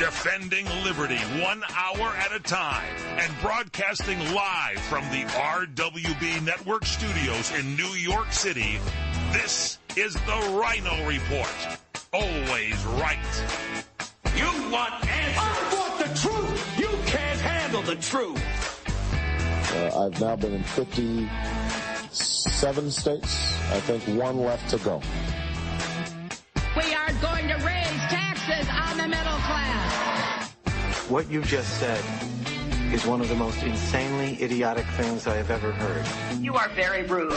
Defending liberty 1 hour at a time and broadcasting live from the RWB Network studios in New York City, this is the Ryno Report. Always right. You want answers. I want the truth. You can't handle the truth. I've now been in 57 states. I think one left to go. We are going to raise taxes on the middle class. What you just said is one of the most insanely idiotic things I have ever heard. You are very rude.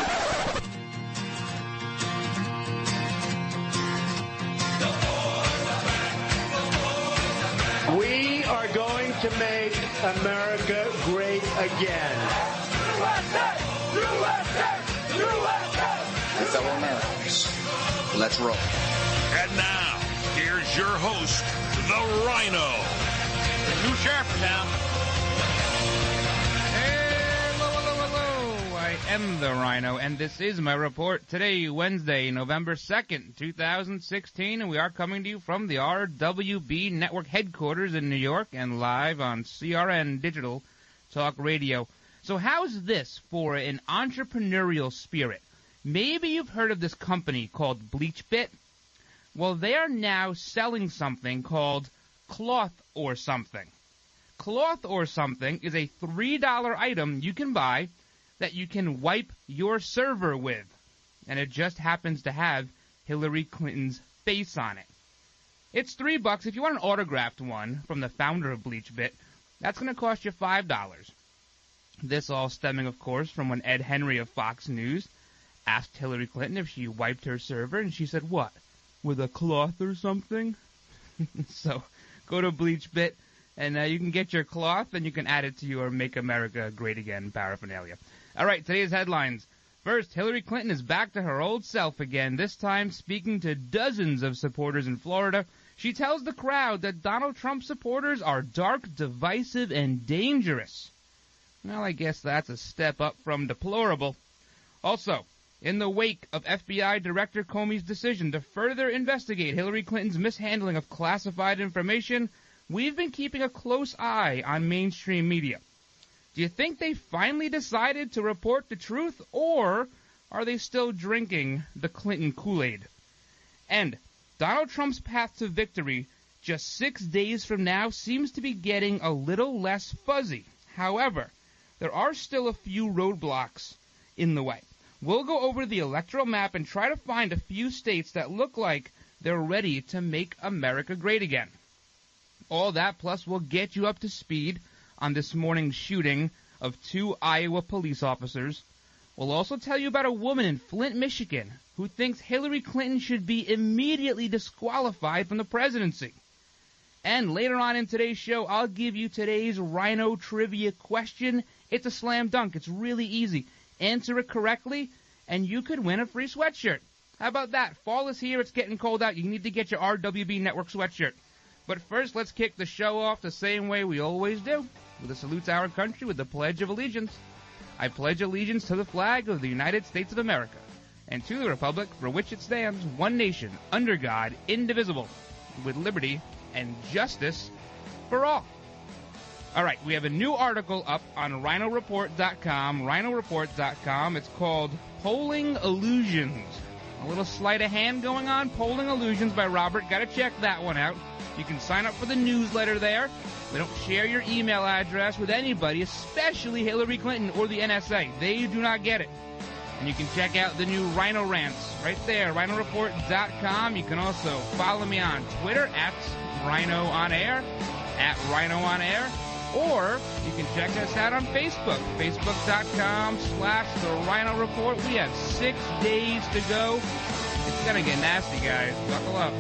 We are going to make America great again. USA! USA! USA! It's our Americans. Let's roll. And now, here's your host, the Ryno. The new sheriff in town. Hello. I am the Ryno, and this is my report today, Wednesday, November 2nd, 2016, and we are coming to you from the RWB Network headquarters in New York and live on CRN Digital Talk Radio. So how's this for an entrepreneurial spirit? Maybe you've heard of this company called BleachBit. Well, they are now selling something called Cloth or Something. Cloth or Something is a $3 item you can buy that you can wipe your server with. And it just happens to have Hillary Clinton's face on it. It's $3. If you want an autographed one from the founder of BleachBit, that's going to cost you $5. This all stemming, of course, from when Ed Henry of Fox News asked Hillary Clinton if she wiped her server, and she said, what, with a cloth or something? So go to BleachBit, and you can get your cloth, and you can add it to your Make America Great Again paraphernalia. All right, today's headlines. First, Hillary Clinton is back to her old self again, this time speaking to dozens of supporters in Florida. She tells the crowd that Donald Trump supporters are dark, divisive, and dangerous. Well, I guess that's a step up from deplorable. Also, in the wake of FBI Director Comey's decision to further investigate Hillary Clinton's mishandling of classified information, we've been keeping a close eye on mainstream media. Do you think they finally decided to report the truth, or are they still drinking the Clinton Kool-Aid? And Donald Trump's path to victory just 6 days from now seems to be getting a little less fuzzy. However, there are still a few roadblocks in the way. We'll go over the electoral map and try to find a few states that look like they're ready to make America great again. All that, plus we'll get you up to speed on this morning's shooting of 2 Iowa police officers. We'll also tell you about a woman in Flint, Michigan, who thinks Hillary Clinton should be immediately disqualified from the presidency. And later on in today's show, I'll give you today's Ryno trivia question. It's a slam dunk. It's really easy. Answer it correctly, and you could win a free sweatshirt. How about that? Fall is here. It's getting cold out. You need to get your RWB Network sweatshirt. But first, let's kick the show off the same way we always do, with a salute to our country with the Pledge of Allegiance. I pledge allegiance to the flag of the United States of America and to the republic for which it stands, one nation, under God, indivisible, with liberty and justice for all. All right, we have a new article up on RynoReport.com, RynoReport.com. It's called Polling Illusions. A little sleight of hand going on, Polling Illusions by Robert. Got to check that one out. You can sign up for the newsletter there. We don't share your email address with anybody, especially Hillary Clinton or the NSA. They do not get it. And you can check out the new Ryno Rants right there, RynoReport.com. You can also follow me on Twitter at RynoOnAir, at RynoOnAir. Or you can check us out on Facebook, Facebook.com/The Ryno Report. We have 6 days to go. It's going to get nasty, guys. Buckle up.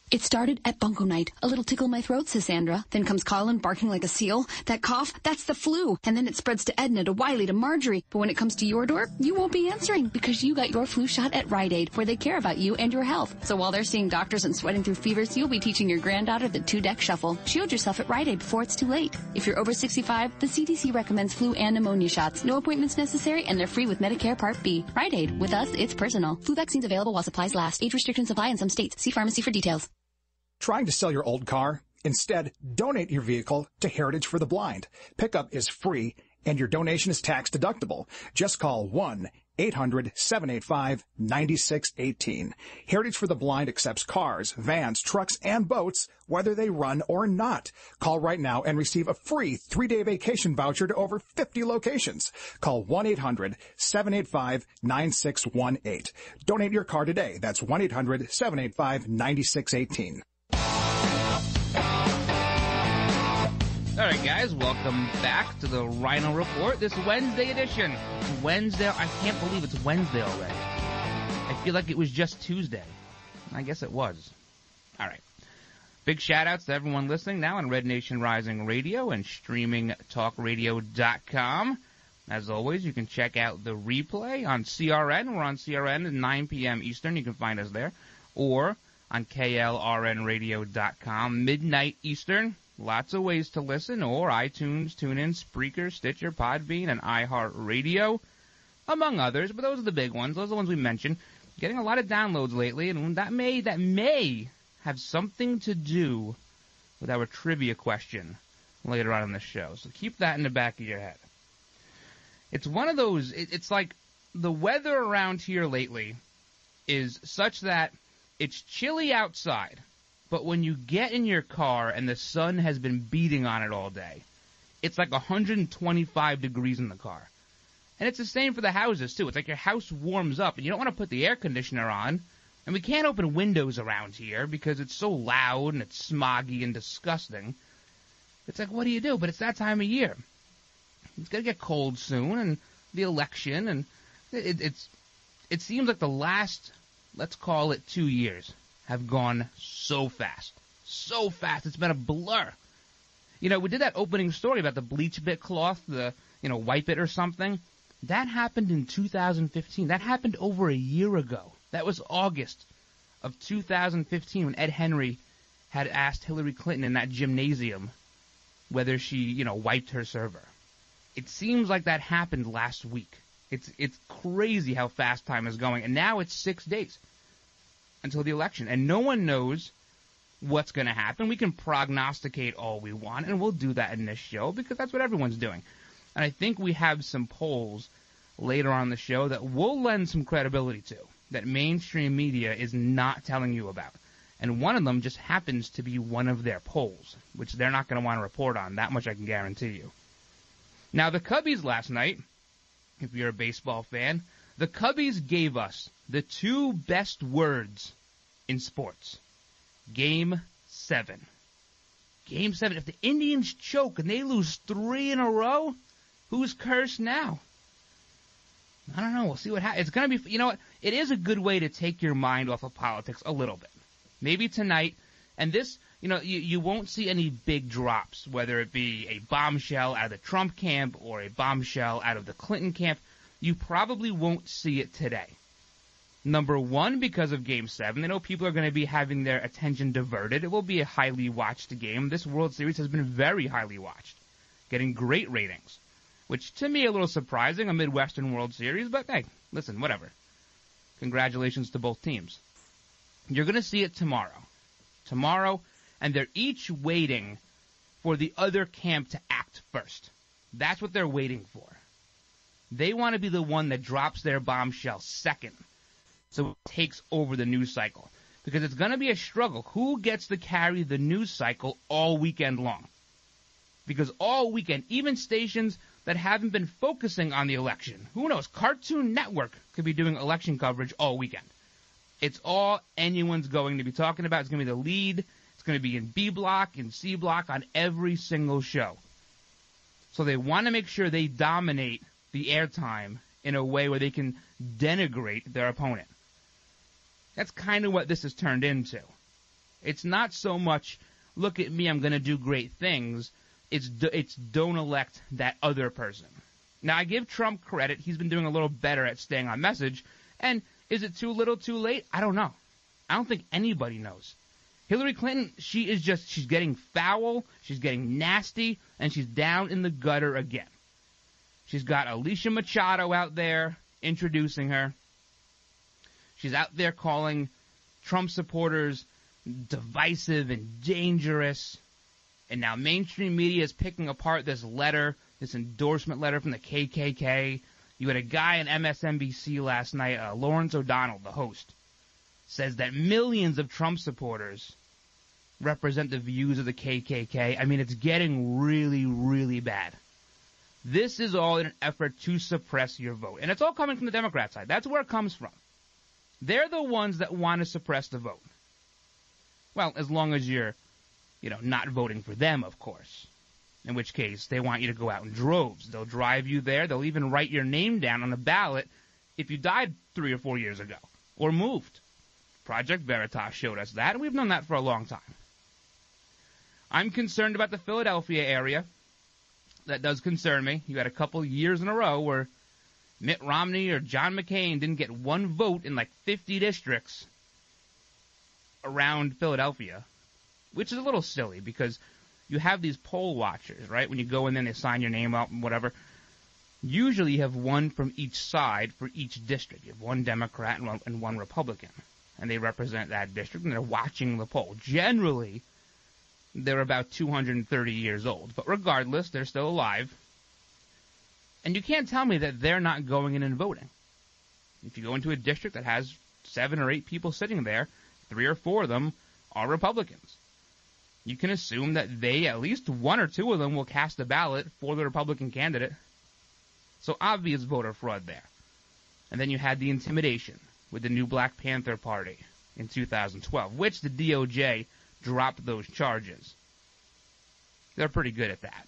It started at Bunko Night. A little tickle in my throat, says Sandra. Then comes Colin barking like a seal. That cough, that's the flu. And then it spreads to Edna, to Wiley, to Marjorie. But when it comes to your door, you won't be answering because you got your flu shot at Rite Aid, where they care about you and your health. So while they're seeing doctors and sweating through fevers, you'll be teaching your granddaughter the 2-deck shuffle. Shield yourself at Rite Aid before it's too late. If you're over 65, the CDC recommends flu and pneumonia shots. No appointments necessary, and they're free with Medicare Part B. Rite Aid. With us, it's personal. Flu vaccines available while supplies last. Age restrictions apply in some states. See pharmacy for details. Trying to sell your old car? Instead, donate your vehicle to Heritage for the Blind. Pickup is free, and your donation is tax deductible. Just call 1-800-785-9618. Heritage for the Blind accepts cars, vans, trucks, and boats, whether they run or not. Call right now and receive a free 3-day vacation voucher to over 50 locations. Call 1-800-785-9618. Donate your car today. That's 1-800-785-9618. All right, guys, welcome back to the Ryno Report, this Wednesday edition. Wednesday, I can't believe it's Wednesday already. I feel like it was just Tuesday. I guess it was. All right. Big shout-outs to everyone listening now on Red Nation Rising Radio and streamingtalkradio.com. As always, you can check out the replay on CRN. We're on CRN at 9 p.m. Eastern. You can find us there. Or on KLRNradio.com, midnight Eastern. Lots of ways to listen, or iTunes, TuneIn, Spreaker, Stitcher, Podbean, and iHeartRadio, among others. But those are the big ones. Those are the ones we mentioned. Getting a lot of downloads lately, and that may have something to do with our trivia question later on in the show. So keep that in the back of your head. It's one of those, it's like the weather around here lately is such that it's chilly outside. But when you get in your car and the sun has been beating on it all day, it's like 125 degrees in the car. And it's the same for the houses, too. It's like your house warms up, and you don't want to put the air conditioner on. And we can't open windows around here because it's so loud and it's smoggy and disgusting. It's like, what do you do? But it's that time of year. It's going to get cold soon, and the election, and it seems like the last, let's call it 2 years, have gone so fast. So fast. It's been a blur. You know, we did that opening story about the bleach bit cloth, wipe it or something. That happened in 2015. That happened over a year ago. That was August of 2015 when Ed Henry had asked Hillary Clinton in that gymnasium whether she, wiped her server. It seems like that happened last week. It's crazy how fast time is going. And now it's 6 days until the election, and no one knows what's going to happen. We can prognosticate all we want, and we'll do that in this show because that's what everyone's doing. And I think we have some polls later on in the show that we'll lend some credibility to, that mainstream media is not telling you about. And one of them just happens to be one of their polls, which they're not going to want to report on. That much I can guarantee you. Now, the Cubbies last night, if you're a baseball fan, the Cubbies gave us the two best words in sports. Game 7. Game 7. If the Indians choke and they lose 3 in a row, who's cursed now? I don't know. We'll see what happens. It's going to be, it is a good way to take your mind off of politics a little bit. Maybe tonight, and this, you won't see any big drops, whether it be a bombshell out of the Trump camp or a bombshell out of the Clinton camp. You probably won't see it today. Number one, because of Game 7. They know people are going to be having their attention diverted. It will be a highly watched game. This World Series has been very highly watched, getting great ratings, which to me a little surprising, a Midwestern World Series, but hey, listen, whatever. Congratulations to both teams. You're going to see it tomorrow, and they're each waiting for the other camp to act first. That's what they're waiting for. They want to be the one that drops their bombshell second, so it takes over the news cycle. Because it's going to be a struggle. Who gets to carry the news cycle all weekend long? Because all weekend, even stations that haven't been focusing on the election, who knows, Cartoon Network could be doing election coverage all weekend. It's all anyone's going to be talking about. It's going to be the lead. It's going to be in B block, in C block, on every single show. So they want to make sure they dominate the airtime in a way where they can denigrate their opponent. That's kind of what this has turned into. It's not so much, look at me, I'm going to do great things. It's don't elect that other person. Now, I give Trump credit. He's been doing a little better at staying on message. And is it too little, too late? I don't know. I don't think anybody knows. Hillary Clinton, she's getting foul, she's getting nasty, and she's down in the gutter again. She's got Alicia Machado out there introducing her. She's out there calling Trump supporters divisive and dangerous. And now mainstream media is picking apart this letter, this endorsement letter from the KKK. You had a guy on MSNBC last night, Lawrence O'Donnell, the host, says that millions of Trump supporters represent the views of the KKK. I mean, it's getting really, really bad. This is all in an effort to suppress your vote. And it's all coming from the Democrat side. That's where it comes from. They're the ones that want to suppress the vote. Well, as long as you're, not voting for them, of course. In which case, they want you to go out in droves. They'll drive you there. They'll even write your name down on a ballot if you died 3 or 4 years ago or moved. Project Veritas showed us that, and we've known that for a long time. I'm concerned about the Philadelphia area. That does concern me. You had a couple years in a row where Mitt Romney or John McCain didn't get one vote in like 50 districts around Philadelphia, which is a little silly because you have these poll watchers, right? When you go in there, they sign your name up and whatever. Usually you have one from each side for each district. You have one Democrat and one Republican, and they represent that district, and they're watching the poll. Generally, they're about 230 years old, but regardless, they're still alive. And you can't tell me that they're not going in and voting. If you go into a district that has 7 or 8 people sitting there, 3 or 4 of them are Republicans. You can assume that at least 1 or 2 of them will cast a ballot for the Republican candidate. So obvious voter fraud there. And then you had the intimidation with the new Black Panther Party in 2012, which the DOJ dropped those charges. They're pretty good at that.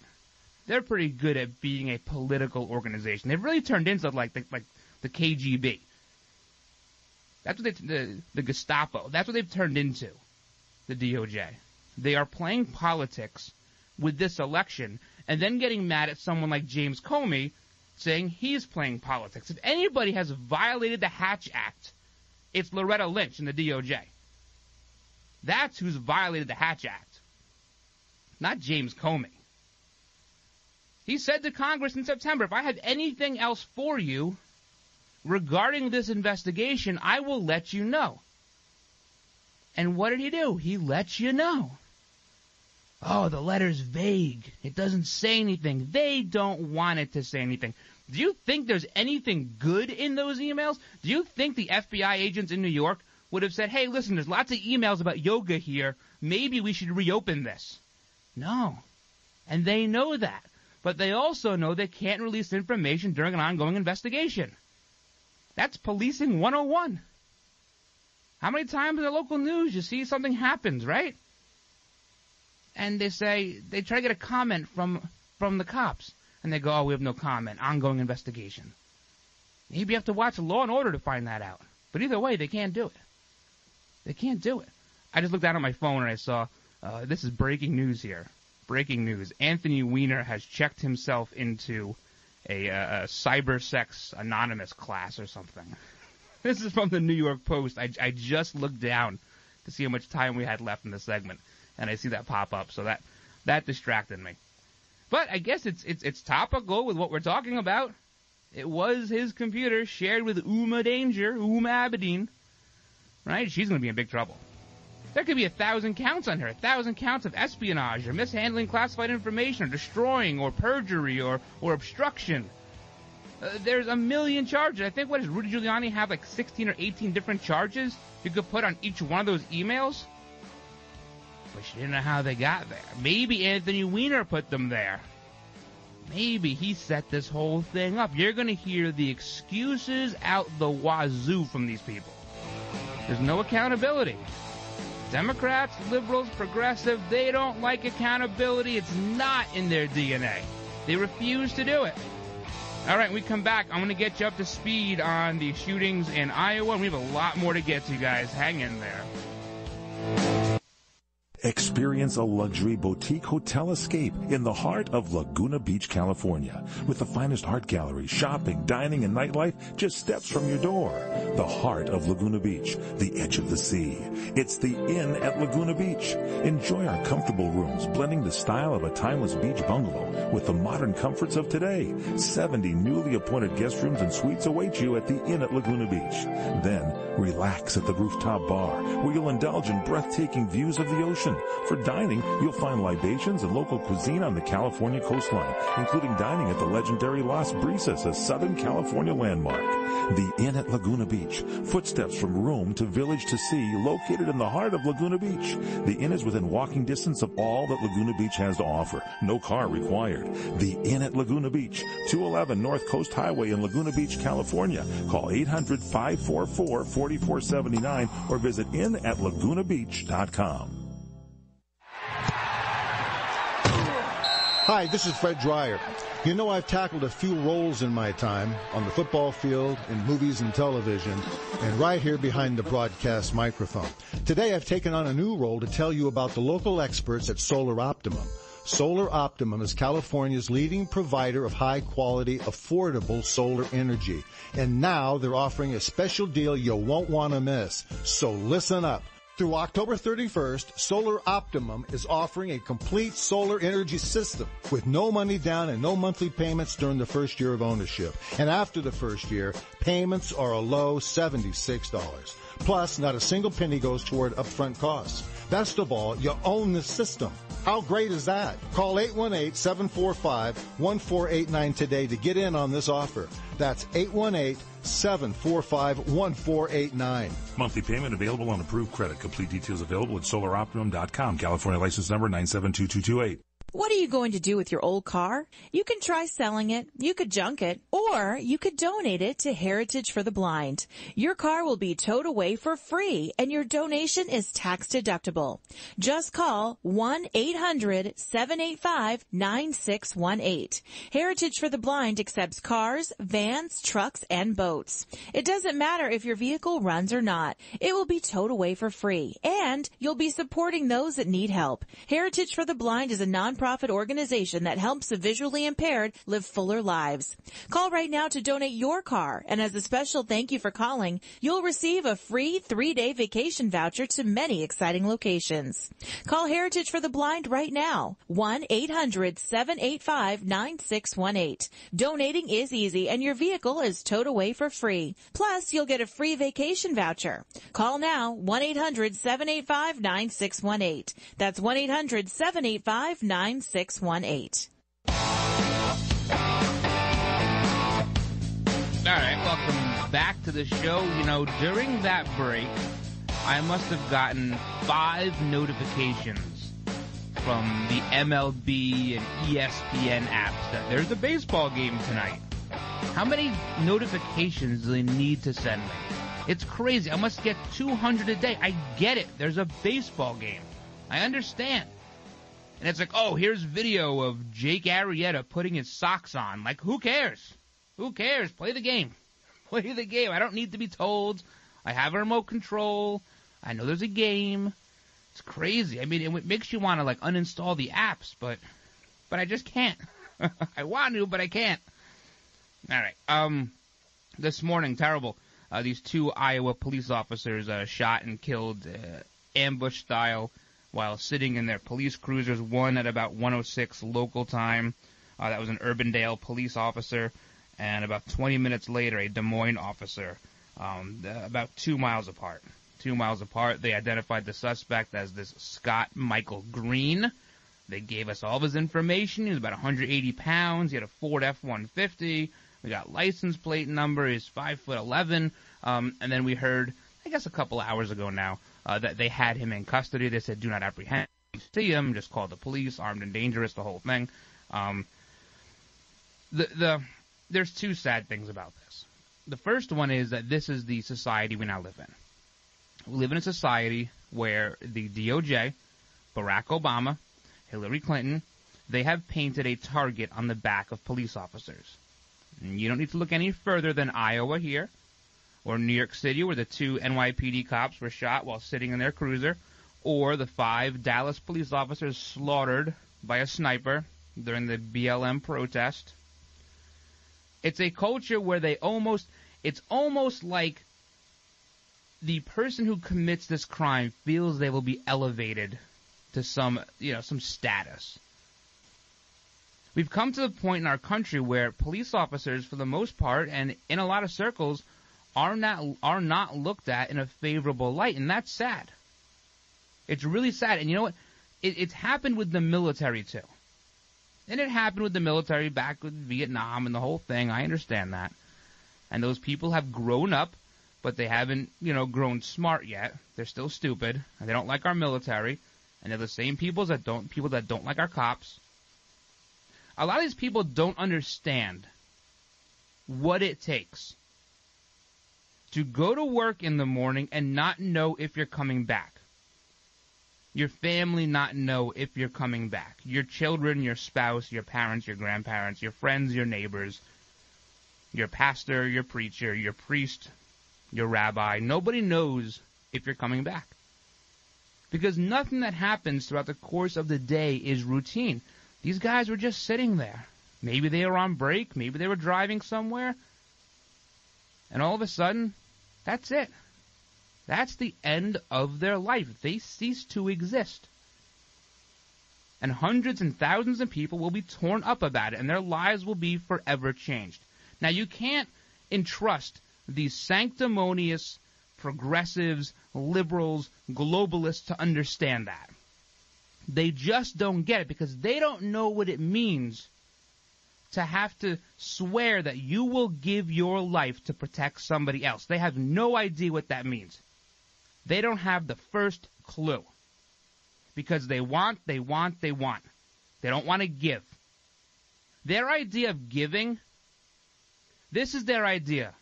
They're pretty good at being a political organization. They've really turned into like the KGB. That's what the Gestapo. That's what they've turned into, the DOJ. They are playing politics with this election and then getting mad at someone like James Comey saying he's playing politics. If anybody has violated the Hatch Act, it's Loretta Lynch and the DOJ. That's who's violated the Hatch Act, not James Comey. He said to Congress in September, if I have anything else for you regarding this investigation, I will let you know. And what did he do? He let you know. Oh, the letter's vague. It doesn't say anything. They don't want it to say anything. Do you think there's anything good in those emails? Do you think the FBI agents in New York would have said, hey, listen, there's lots of emails about yoga here. Maybe we should reopen this? No. And they know that. But they also know they can't release information during an ongoing investigation. That's policing 101. How many times in the local news you see something happens, right? And they try to get a comment from the cops. And they go, oh, we have no comment, ongoing investigation. Maybe you have to watch Law and Order to find that out. But either way, they can't do it. They can't do it. I just looked down at my phone and I saw, this is breaking news here. Breaking news. Anthony Weiner has checked himself into a cyber sex anonymous class or something. This is from the New York Post. I just looked down to see how much time we had left in the segment, and I see that pop up, so that distracted me. But I guess it's topical with what we're talking about. It was his computer shared with Uma Abedin, right? She's going to be in big trouble. There could be 1,000 counts on her, 1,000 counts of espionage or mishandling classified information or destroying or perjury or obstruction. There's a million charges. I think, what does Rudy Giuliani have, like 16 or 18 different charges you could put on each one of those emails? But she didn't know how they got there. Maybe Anthony Weiner put them there. Maybe he set this whole thing up. You're going to hear the excuses out the wazoo from these people. There's no accountability. Democrats, liberals, progressive, they don't like accountability. It's not in their DNA. They refuse to do it. All right, when we come back, I'm going to get you up to speed on the shootings in Iowa, and we have a lot more to get to, guys. Hang in there. Experience a luxury boutique hotel escape in the heart of Laguna Beach, California, with the finest art gallery, shopping, dining, and nightlife just steps from your door. The heart of Laguna Beach, the edge of the sea. It's the Inn at Laguna Beach. Enjoy our comfortable rooms, blending the style of a timeless beach bungalow with the modern comforts of today. 70 newly appointed guest rooms and suites await you at the Inn at Laguna Beach. Then, relax at the rooftop bar, where you'll indulge in breathtaking views of the ocean. For dining, you'll find libations and local cuisine on the California coastline, including dining at the legendary Las Brisas, a Southern California landmark. The Inn at Laguna Beach, footsteps from room to village to sea, located in the heart of Laguna Beach. The Inn is within walking distance of all that Laguna Beach has to offer. No car required. The Inn at Laguna Beach, 211 North Coast Highway in Laguna Beach, California. Call 800-544-4479 or visit innatlagunabeach.com. Hi, this is Fred Dreyer. You know, I've tackled a few roles in my time on the football field, in movies and television, and right here behind the broadcast microphone. Today, I've taken on a new role to tell you about the local experts at Solar Optimum. Solar Optimum is California's leading provider of high-quality, affordable solar energy. And now they're offering a special deal you won't want to miss. So listen up. Through October 31st, Solar Optimum is offering a complete solar energy system with no money down and no monthly payments during the first year of ownership. And after the first year, payments are a low $76. Plus, not a single penny goes toward upfront costs. Best of all, you own the system. How great is that? Call 818-745-1489 today to get in on this offer. That's 818-745-1489. Monthly payment available on approved credit. Complete details available at solaroptimum.com. California license number 9722228. What are you going to do with your old car? You can try selling it, you could junk it, or you could donate it to Heritage for the Blind. Your car will be towed away for free, and your donation is tax deductible. Just call 1-800-785-9618. Heritage for the Blind accepts cars, vans, trucks, and boats. It doesn't matter if your vehicle runs or not. It will be towed away for free, and you'll be supporting those that need help. Heritage for the Blind is a nonprofit organization that helps the visually impaired live fuller lives. Call right now to donate your car, and as a special thank you for calling, you'll receive a free 3-day vacation voucher to many exciting locations. Call Heritage for the Blind right now, 1-800-785-9618. Donating is easy, and your vehicle is towed away for free. Plus, you'll get a free vacation voucher. Call now, 1-800-785-9618. That's 1-800-785-9618. 9618. All right, welcome back to the show. You know, during that break, I must have gotten 5 notifications from the MLB and ESPN apps that there's a baseball game tonight. How many notifications do they need to send me? It's crazy. I must get 200 a day. I get it. There's a baseball game. I understand. And it's like, oh, here's video of Jake Arrieta putting his socks on. Like, who cares? Who cares? Play the game. Play the game. I don't need to be told. I have a remote control. I know there's a game. It's crazy. I mean, it makes you want to, like, uninstall the apps, but I just can't. I want to, but I can't. All right. This morning, terrible. These 2 Iowa police officers shot and killed ambush style while sitting in their police cruisers, one at about 1:06 local time. That was an Urbandale police officer. And about 20 minutes later, a Des Moines officer, about 2 miles apart. 2 miles apart, they identified the suspect as this Scott Michael Green. They gave us all of his information. He was about 180 pounds. He had a Ford F-150. We got license plate number. He's 5'11". And then we heard, I guess a couple hours ago now, that they had him in custody. They said, do not apprehend. You see him, just call the police, armed and dangerous, the whole thing. There's 2 sad things about this. The first one is that this is the society we now live in. We live in a society where the DOJ, Barack Obama, Hillary Clinton, they have painted a target on the back of police officers. And you don't need to look any further than Iowa here, or New York City, where the 2 NYPD cops were shot while sitting in their cruiser, or the 5 Dallas police officers slaughtered by a sniper during the BLM protest. It's a culture where it's almost like the person who commits this crime feels they will be elevated to some status. We've come to the point in our country where police officers, for the most part, and in a lot of circles, are not looked at in a favorable light, and that's sad. It's really sad. And you know what? It's happened with the military, too. And it happened with the military back with Vietnam and the whole thing. I understand that. And those people have grown up, but they haven't, grown smart yet. They're still stupid, and they don't like our military. And they're the same people that don't like our cops. A lot of these people don't understand what it takes to go to work in the morning and not know if you're coming back. Your family not know if you're coming back. Your children, your spouse, your parents, your grandparents, your friends, your neighbors, your pastor, your preacher, your priest, your rabbi. Nobody knows if you're coming back. Because nothing that happens throughout the course of the day is routine. These guys were just sitting there. Maybe they were on break. Maybe they were driving somewhere. And all of a sudden, that's it. That's the end of their life. They cease to exist. And hundreds and thousands of people will be torn up about it, and their lives will be forever changed. Now, you can't entrust these sanctimonious progressives, liberals, globalists to understand that. They just don't get it because they don't know what it means to have to swear that you will give your life to protect somebody else. They have no idea what that means. They don't have the first clue because they want. They don't want to give. Their idea of giving, this is their idea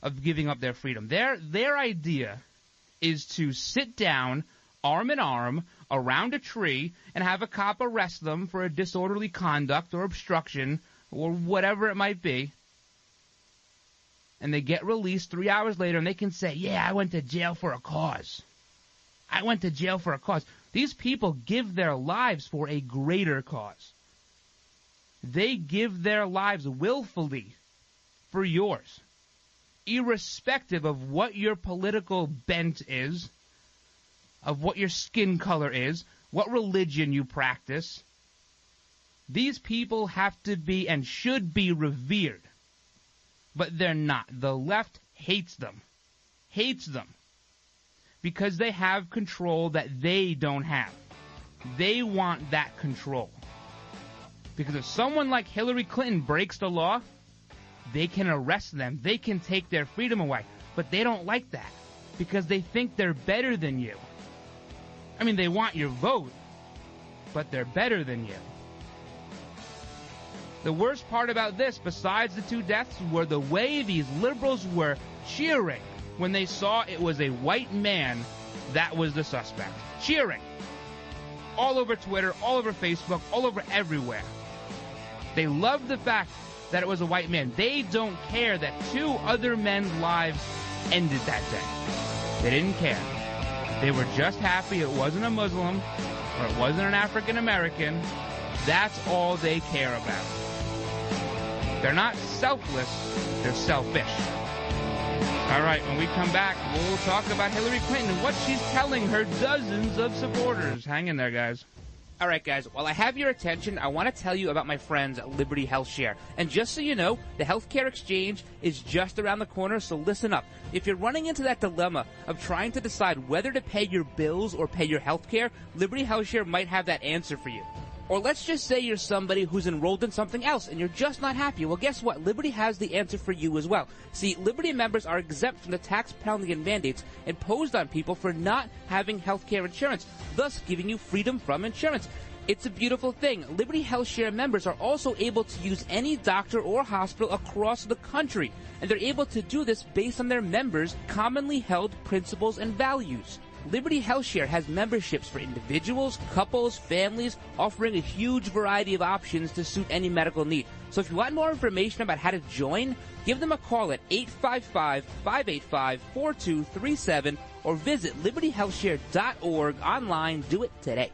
of giving up their freedom. Their idea is to sit down arm in arm around a tree and have a cop arrest them for a disorderly conduct or obstruction or whatever it might be. And they get released 3 hours later and they can say, yeah, I went to jail for a cause. I went to jail for a cause. These people give their lives for a greater cause. They give their lives willfully for yours, irrespective of what your political bent is, of what your skin color is, what religion you practice. These people have to be and should be revered. But they're not. The left hates them. Hates them. Because they have control that they don't have. They want that control. Because if someone like Hillary Clinton breaks the law, they can arrest them. They can take their freedom away. But they don't like that. Because they think they're better than you. I mean, they want your vote, but they're better than you. The worst part about this, besides the 2 deaths, were the way these liberals were cheering when they saw it was a white man that was the suspect. Cheering. All over Twitter, all over Facebook, all over everywhere. They loved the fact that it was a white man. They don't care that 2 other men's lives ended that day. They didn't care. They were just happy it wasn't a Muslim or it wasn't an African American. That's all they care about. They're not selfless, they're selfish. All right, when we come back, we'll talk about Hillary Clinton and what she's telling her dozens of supporters. Hang in there, guys. All right, guys, while I have your attention, I want to tell you about my friends at Liberty Health Share. And just so you know, the healthcare exchange is just around the corner, so listen up. If you're running into that dilemma of trying to decide whether to pay your bills or pay your healthcare, Liberty Health Share might have that answer for you. Or let's just say you're somebody who's enrolled in something else and you're just not happy. Well, guess what? Liberty has the answer for you as well. See, Liberty members are exempt from the tax penalty and mandates imposed on people for not having health care insurance, thus giving you freedom from insurance. It's a beautiful thing. Liberty Health Share members are also able to use any doctor or hospital across the country, and they're able to do this based on their members' commonly held principles and values. Liberty Health Share has memberships for individuals, couples, families, offering a huge variety of options to suit any medical need. So if you want more information about how to join, give them a call at 855-585-4237 or visit libertyhealthshare.org online. Do it today.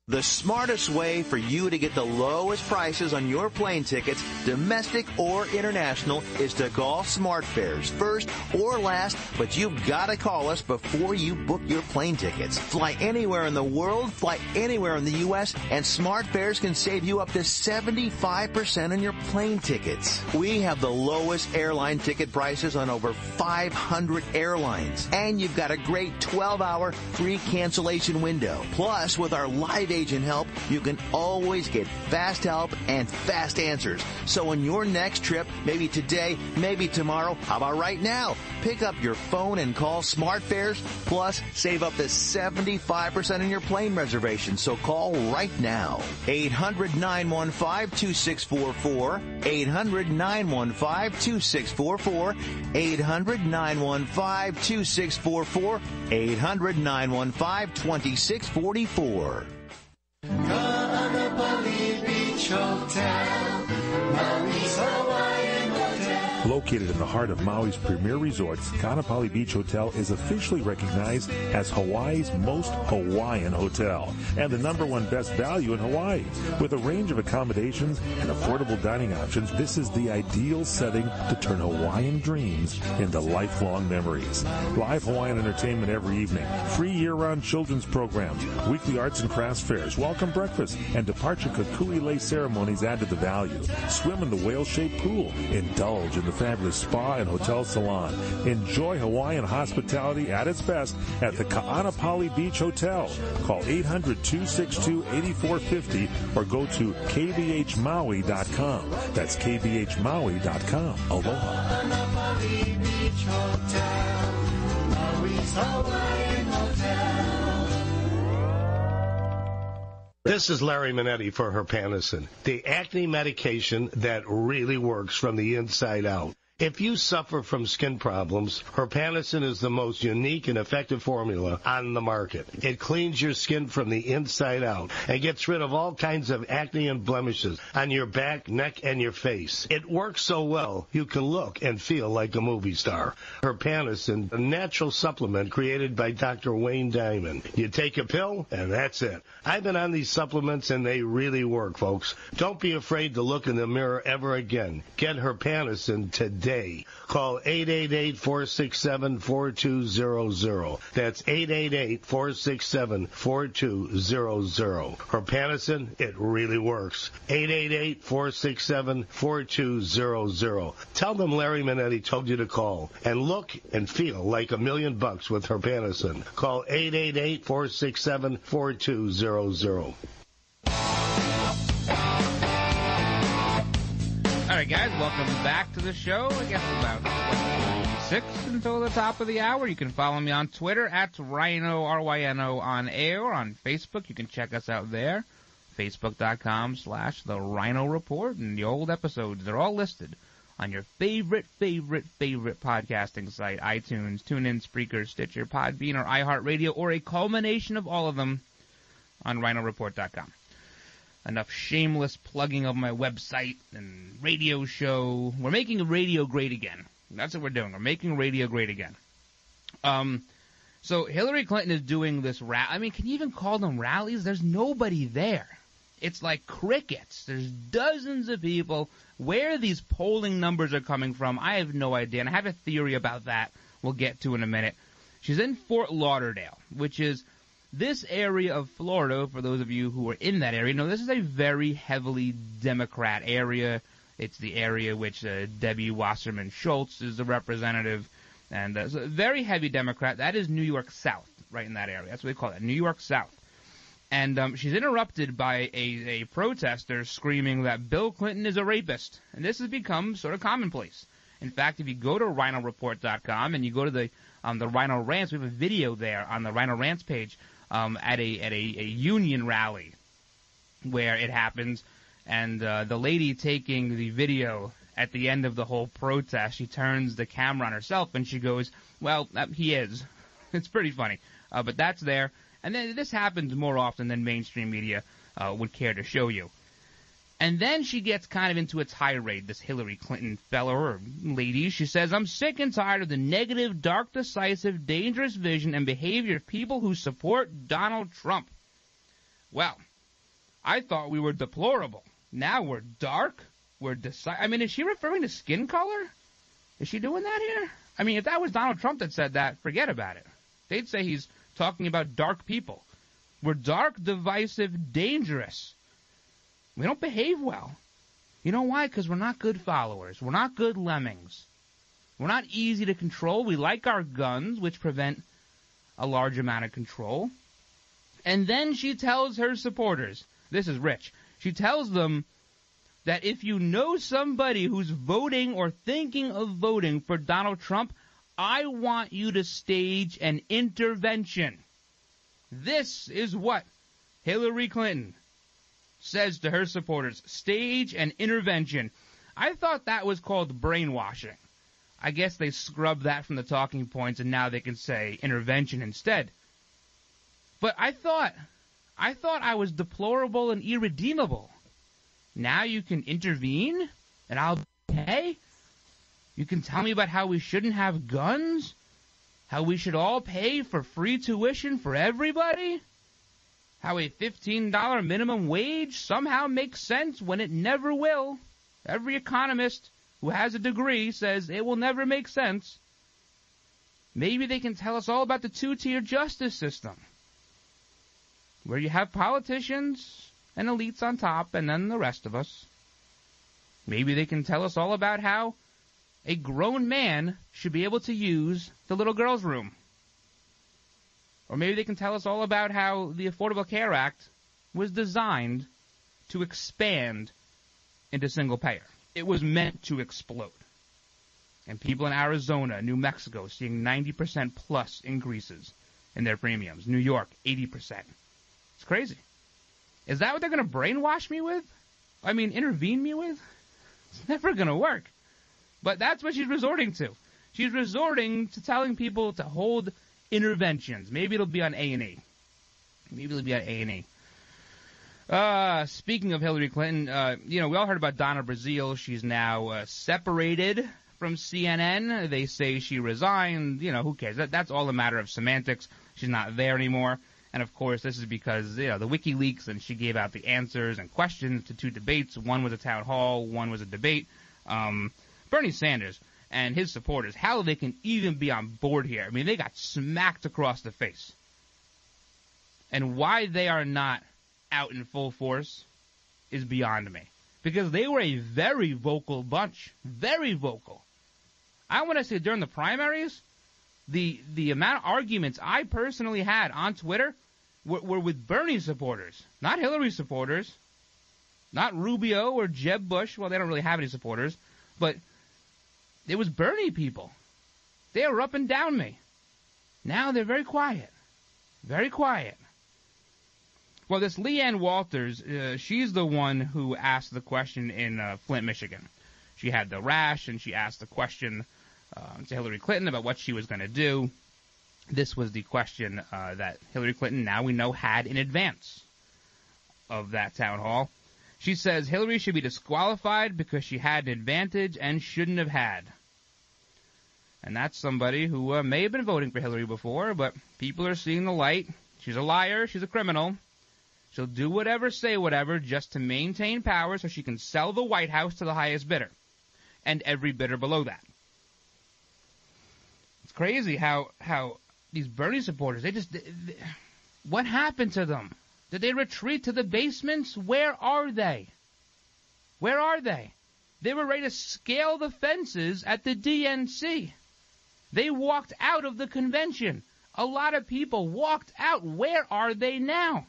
The smartest way for you to get the lowest prices on your plane tickets, domestic or international, is to call SmartFares. First or last, but you've got to call us before you book your plane tickets. Fly anywhere in the world, fly anywhere in the U.S., and SmartFares can save you up to 75% on your plane tickets. We have the lowest airline ticket prices on over 500 airlines, and you've got a great 12-hour free cancellation window. Plus, with our live agent help, you can always get fast help and fast answers. So on your next trip, maybe today, maybe tomorrow, how about right now? Pick up your phone and call SmartFares, plus save up to 75% on your plane reservation. So call right now. 800-915-2644. 800-915-2644. 800-915-2644. 800-915-2644. Kaanapali Beach Hotel, Maui's Hawaiian Hotel. Located in the heart of Maui's premier resorts, Kaanapali Beach Hotel is officially recognized as Hawaii's most Hawaiian hotel and the #1 best value in Hawaii. With a range of accommodations and affordable dining options, this is the ideal setting to turn Hawaiian dreams into lifelong memories. Live Hawaiian entertainment every evening, free year-round children's programs, weekly arts and crafts fairs, welcome breakfast, and departure kukui lei ceremonies add to the value. Swim in the whale-shaped pool. Indulge in the fabulous spa and hotel salon. Enjoy Hawaiian hospitality at its best at the Kaanapali Beach Hotel. Call 800-262-8450 or go to kbhmaui.com. That's kbhmaui.com. Aloha. Kaanapali Beach Hotel, Maui's Hawaiian Hotel. This is Larry Minetti for Herpanicin, the acne medication that really works from the inside out. If you suffer from skin problems, Herpanicin is the most unique and effective formula on the market. It cleans your skin from the inside out and gets rid of all kinds of acne and blemishes on your back, neck, and your face. It works so well, you can look and feel like a movie star. Herpanicin, a natural supplement created by Dr. Wayne Diamond. You take a pill, and that's it. I've been on these supplements, and they really work, folks. Don't be afraid to look in the mirror ever again. Get Herpanicin today. Call 888-467-4200. That's 888-467-4200. Herpanicin, it really works. 888-467-4200. Tell them Larry Minetti told you to call and look and feel like $1,000,000 with Herpanicin. Call 888-467-4200. All right, guys, welcome back to the show. I guess about 6 until the top of the hour. You can follow me on Twitter at Ryno, R-Y-N-O, on air. On Facebook, you can check us out there, facebook.com/The Ryno Report. And the old episodes, they're all listed on your favorite podcasting site, iTunes, TuneIn, Spreaker, Stitcher, Podbean, or iHeartRadio, or a culmination of all of them on RynoReport.com. Enough shameless plugging of my website and radio show. We're making radio great again. That's what we're doing. We're making radio great again. So Hillary Clinton is doing this rally. I mean, can you even call them rallies? There's nobody there. It's like crickets. There's dozens of people. Where these polling numbers are coming from, I have no idea. And I have a theory about that we'll get to in a minute. She's in Fort Lauderdale, which is this area of Florida. For those of you who are in that area, know this is a very heavily Democrat area. It's the area which Debbie Wasserman Schultz is the representative, and so very heavy Democrat. That is New York South, right in that area. That's what they call it, New York South. And she's interrupted by a protester screaming that Bill Clinton is a rapist. And this has become sort of commonplace. In fact, if you go to RynoReport.com and you go to the Ryno Rants, we have a video there on the Ryno Rants page at a union rally where it happens. And the lady taking the video at the end of the whole protest, she turns the camera on herself and she goes, well, he is. It's pretty funny. But that's there. And then this happens more often than mainstream media would care to show you. And then she gets kind of into a tirade, this Hillary Clinton fella or lady. She says, I'm sick and tired of the negative, dark, decisive, dangerous vision and behavior of people who support Donald Trump. Well, I thought we were deplorable. Now we're dark. We're I mean, is she referring to skin color? Is she doing that here? I mean, if that was Donald Trump that said that, forget about it. They'd say he's talking about dark people. We're dark, divisive, dangerous. We don't behave well. You know why? Because we're not good followers. We're not good lemmings. We're not easy to control. We like our guns, which prevent a large amount of control. And then she tells her supporters, this is rich, she tells them that if you know somebody who's voting or thinking of voting for Donald Trump, I want you to stage an intervention. This is what Hillary Clinton says to her supporters. Stage an intervention. I thought that was called brainwashing. I guess they scrubbed that from the talking points and now they can say intervention instead. But I thought I was deplorable and irredeemable. Now you can intervene and I'll pay? You can tell me about how we shouldn't have guns? How we should all pay for free tuition for everybody? How a $15 minimum wage somehow makes sense when it never will. Every economist who has a degree says it will never make sense. Maybe they can tell us all about the two-tier justice system, where you have politicians and elites on top and then the rest of us. Maybe they can tell us all about how a grown man should be able to use the little girl's room. Or maybe they can tell us all about how the Affordable Care Act was designed to expand into single payer. It was meant to explode. And people in Arizona, New Mexico, seeing 90% plus increases in their premiums. New York, 80%. It's crazy. Is that what they're going to brainwash me with? I mean, intervene me with? It's never going to work. But that's what she's resorting to. She's resorting to telling people to hold interventions. Maybe it'll be on A&E. Speaking of Hillary Clinton, we all heard about Donna Brazile. She's now separated from CNN. They say she resigned. Who cares? That's all a matter of semantics. She's not there anymore. And, of course, this is because, the WikiLeaks, and she gave out the answers and questions to two debates. One was a town hall. One was a debate. Bernie Sanders and his supporters, how they can even be on board here. I mean, they got smacked across the face. And why they are not out in full force is beyond me. Because they were a very vocal bunch. Very vocal. I want to say during the primaries, the amount of arguments I personally had on Twitter were with Bernie supporters, not Hillary supporters, not Rubio or Jeb Bush. Well, they don't really have any supporters, but it was Bernie people. They were up and down me. Now they're very quiet. Very quiet. Well, this Leanne Walters, she's the one who asked the question in Flint, Michigan. She had the rash, and she asked the question to Hillary Clinton about what she was going to do. This was the question that Hillary Clinton, now we know, had in advance of that town hall. She says Hillary should be disqualified because she had an advantage and shouldn't have had. And that's somebody who may have been voting for Hillary before, but people are seeing the light. She's a liar. She's a criminal. She'll do whatever, say whatever, just to maintain power so she can sell the White House to the highest bidder and every bidder below that. It's crazy how these Bernie supporters, what happened to them? Did they retreat to the basements? Where are they? Where are they? They were ready to scale the fences at the DNC. They walked out of the convention. A lot of people walked out. Where are they now?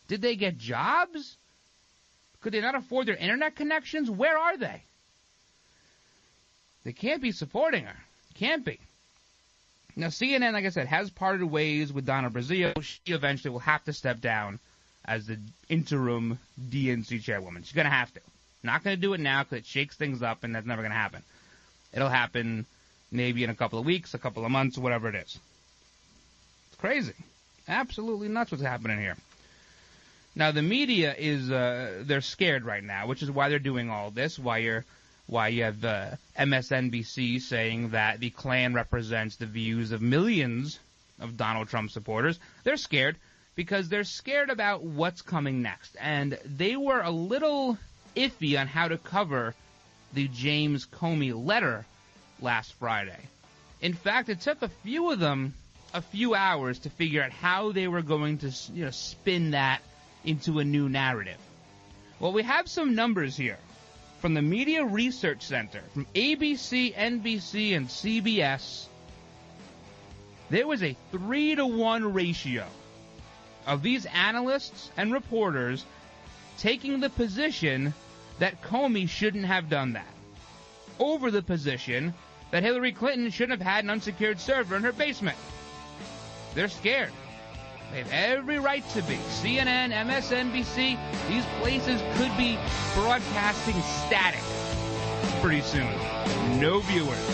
Did they get jobs? Could they not afford their internet connections? Where are they? They can't be supporting her. Can't be. Now, CNN, like I said, has parted ways with Donna Brazile. She eventually will have to step down as the interim DNC chairwoman. She's going to have to. Not going to do it now because it shakes things up, and that's never going to happen. It'll happen maybe in a couple of weeks, a couple of months, whatever it is. It's crazy. Absolutely nuts what's happening here. Now, the media is, they're scared right now, which is why they're doing all this, why you have MSNBC saying that the Klan represents the views of millions of Donald Trump supporters. They're scared because they're scared about what's coming next. And they were a little iffy on how to cover the James Comey letter last Friday. In fact, it took a few of them a few hours to figure out how they were going to, spin that into a new narrative. Well, we have some numbers here from the Media Research Center, from ABC, NBC, and CBS. There was a 3-to-1 ratio of these analysts and reporters taking the position that Comey shouldn't have done that, over the position that Hillary Clinton shouldn't have had an unsecured server in her basement. They're scared. They have every right to be. CNN, MSNBC, these places could be broadcasting static pretty soon. No viewers.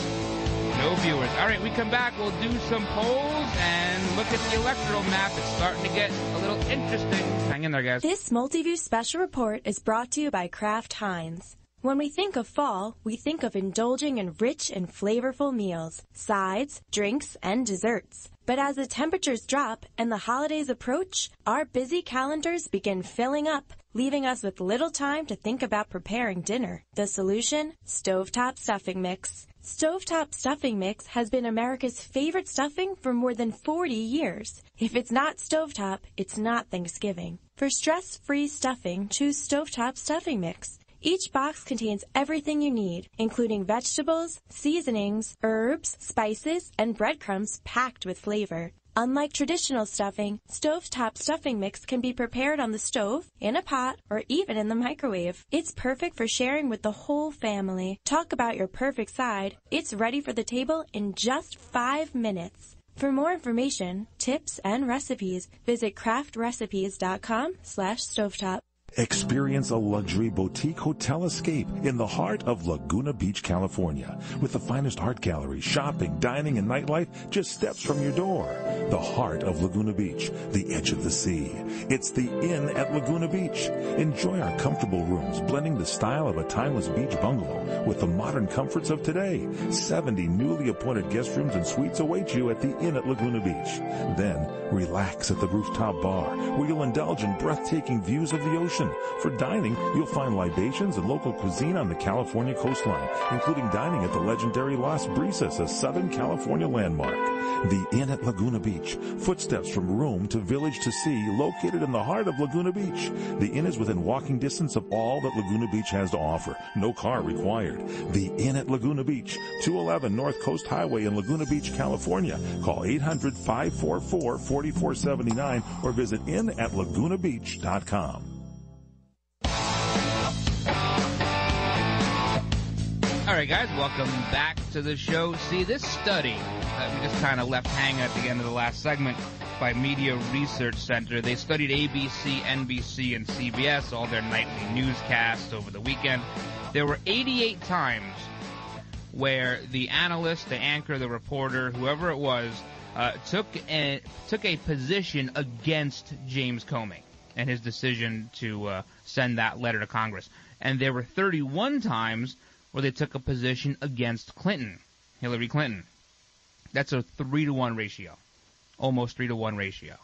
No viewers. All right, we come back. We'll do some polls and look at the electoral map. It's starting to get a little interesting. Hang in there, guys. This Multiview Special Report is brought to you by Kraft Heinz. When we think of fall, we think of indulging in rich and flavorful meals, sides, drinks, and desserts. But as the temperatures drop and the holidays approach, our busy calendars begin filling up, leaving us with little time to think about preparing dinner. The solution? Stovetop Stuffing Mix. Stovetop Stuffing Mix has been America's favorite stuffing for more than 40 years. If it's not Stovetop, it's not Thanksgiving. For stress-free stuffing, choose Stovetop Stuffing Mix. Each box contains everything you need, including vegetables, seasonings, herbs, spices, and breadcrumbs packed with flavor. Unlike traditional stuffing, Stovetop Stuffing Mix can be prepared on the stove, in a pot, or even in the microwave. It's perfect for sharing with the whole family. Talk about your perfect side. It's ready for the table in just 5 minutes. For more information, tips, and recipes, visit craftrecipes.com/stovetop. Experience a luxury boutique hotel escape in the heart of Laguna Beach, California. With the finest art gallery, shopping, dining, and nightlife just steps from your door. The heart of Laguna Beach, the edge of the sea. It's the Inn at Laguna Beach. Enjoy our comfortable rooms, blending the style of a timeless beach bungalow with the modern comforts of today. 70 newly appointed guest rooms and suites await you at the Inn at Laguna Beach. Then, relax at the rooftop bar, where you'll indulge in breathtaking views of the ocean. For dining, you'll find libations and local cuisine on the California coastline, including dining at the legendary Las Brisas, a Southern California landmark. The Inn at Laguna Beach, footsteps from room to village to sea, located in the heart of Laguna Beach. The Inn is within walking distance of all that Laguna Beach has to offer. No car required. The Inn at Laguna Beach, 211 North Coast Highway in Laguna Beach, California. Call 800-544-4479 or visit inatlagunabeach.com. All right, guys, welcome back to the show. See, this study that we just kind of left hanging at the end of the last segment by Media Research Center, they studied ABC, NBC, and CBS, all their nightly newscasts over the weekend. There were 88 times where the analyst, the anchor, the reporter, whoever it was, took a position against James Comey and his decision to send that letter to Congress. And there were 31 times where they took a position against Hillary Clinton. That's a 3-to-1 ratio, almost 3-to-1 ratio.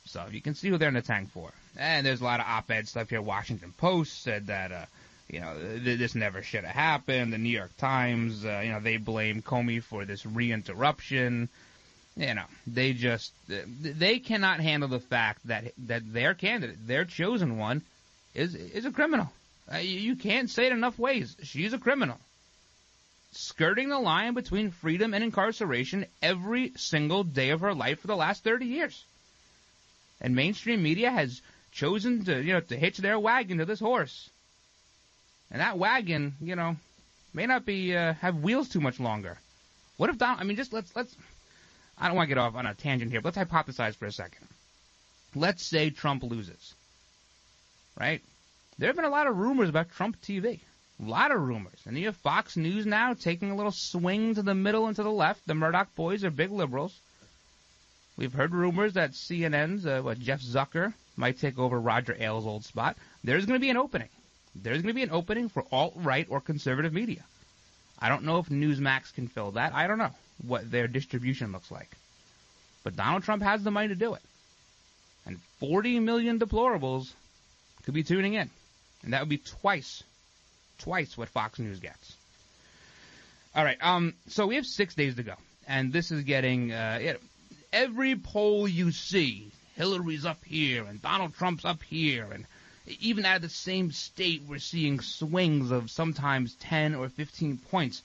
So you can see who they're in the tank for. And there's a lot of op-ed stuff here. Washington Post said that, this never should have happened. The New York Times, they blame Comey for this reinterruption. They cannot handle the fact that their candidate, their chosen one, is a criminal. You can't say it enough ways. She's a criminal, skirting the line between freedom and incarceration every single day of her life for the last 30 years. And mainstream media has chosen to hitch their wagon to this horse. And that wagon, may not be have wheels too much longer. What if let's I don't want to get off on a tangent here, but let's hypothesize for a second. Let's say Trump loses, right? There have been a lot of rumors about Trump TV. A lot of rumors. And you have Fox News now taking a little swing to the middle and to the left. The Murdoch boys are big liberals. We've heard rumors that CNN's Jeff Zucker might take over Roger Ailes' old spot. There's going to be an opening. There's going to be an opening for alt-right or conservative media. I don't know if Newsmax can fill that. I don't know what their distribution looks like. But Donald Trump has the money to do it. And 40 million deplorables could be tuning in. And that would be twice what Fox News gets. All right, so we have 6 days to go. And this is getting, every poll you see, Hillary's up here and Donald Trump's up here. And even out of the same state, we're seeing swings of sometimes 10 or 15 points.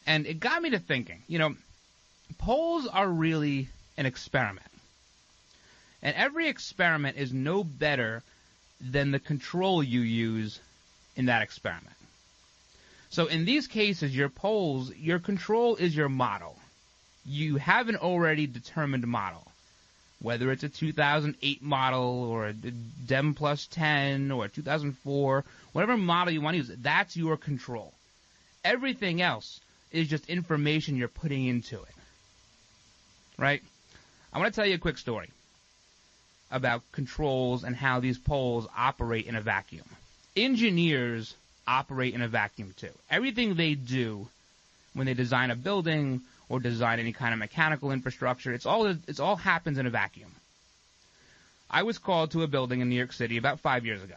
And it got me to thinking, polls are really an experiment. And every experiment is no better than the control you use in that experiment. So in these cases, your polls, your control is your model. You have an already determined model. Whether it's a 2008 model or a Dem plus 10 or a 2004, whatever model you want to use, that's your control. Everything else is just information you're putting into it. Right? I want to tell you a quick story about controls and how these polls operate in a vacuum. Engineers operate in a vacuum too. Everything they do when they design a building or design any kind of mechanical infrastructure, it's all happens in a vacuum. I was called to a building in New York City about 5 years ago.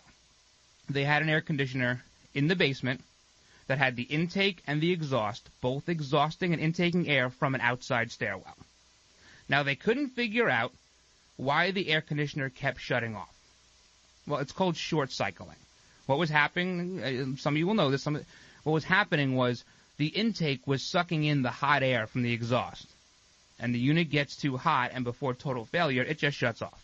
They had an air conditioner in the basement that had the intake and the exhaust, both exhausting and intaking air from an outside stairwell. Now, they couldn't figure out why the air conditioner kept shutting off. Well, it's called short cycling. What was happening, some of you will know this, what was happening was the intake was sucking in the hot air from the exhaust. And the unit gets too hot, and before total failure, it just shuts off.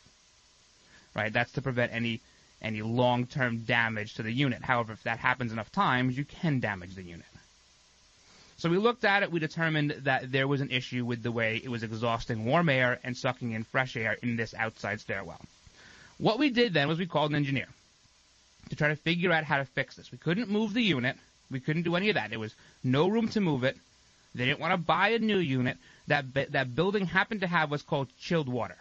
Right? That's to prevent any long-term damage to the unit. However, if that happens enough times, you can damage the unit. So we looked at it. We determined that there was an issue with the way it was exhausting warm air and sucking in fresh air in this outside stairwell. What we did then was we called an engineer to try to figure out how to fix this. We couldn't move the unit. We couldn't do any of that. There was no room to move it. They didn't want to buy a new unit. That building happened to have what's called chilled water.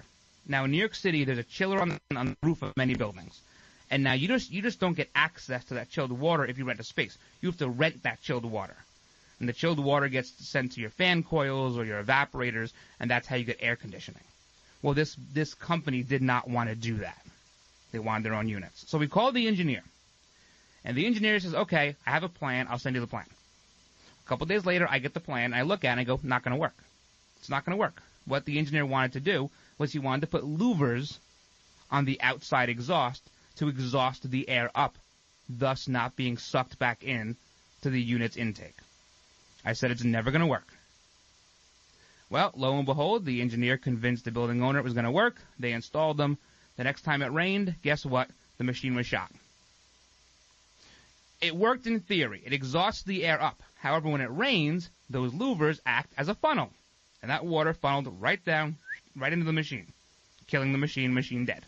Now, in New York City, there's a chiller on the roof of many buildings. And now you just don't get access to that chilled water if you rent a space. You have to rent that chilled water. And the chilled water gets sent to your fan coils or your evaporators, and that's how you get air conditioning. Well, this company did not want to do that. They wanted their own units. So we called the engineer. And the engineer says, okay, I have a plan. I'll send you the plan. A couple days later, I get the plan. I look at it and I go, not going to work. It's not going to work. What the engineer wanted to do was he wanted to put louvers on the outside exhaust to exhaust the air up, thus not being sucked back in to the unit's intake. I said it's never going to work. Well, lo and behold, the engineer convinced the building owner it was going to work. They installed them. The next time it rained, guess what? The machine was shot. It worked in theory. It exhausts the air up. However, when it rains, those louvers act as a funnel. And that water funneled right down, right into the machine, killing the machine dead.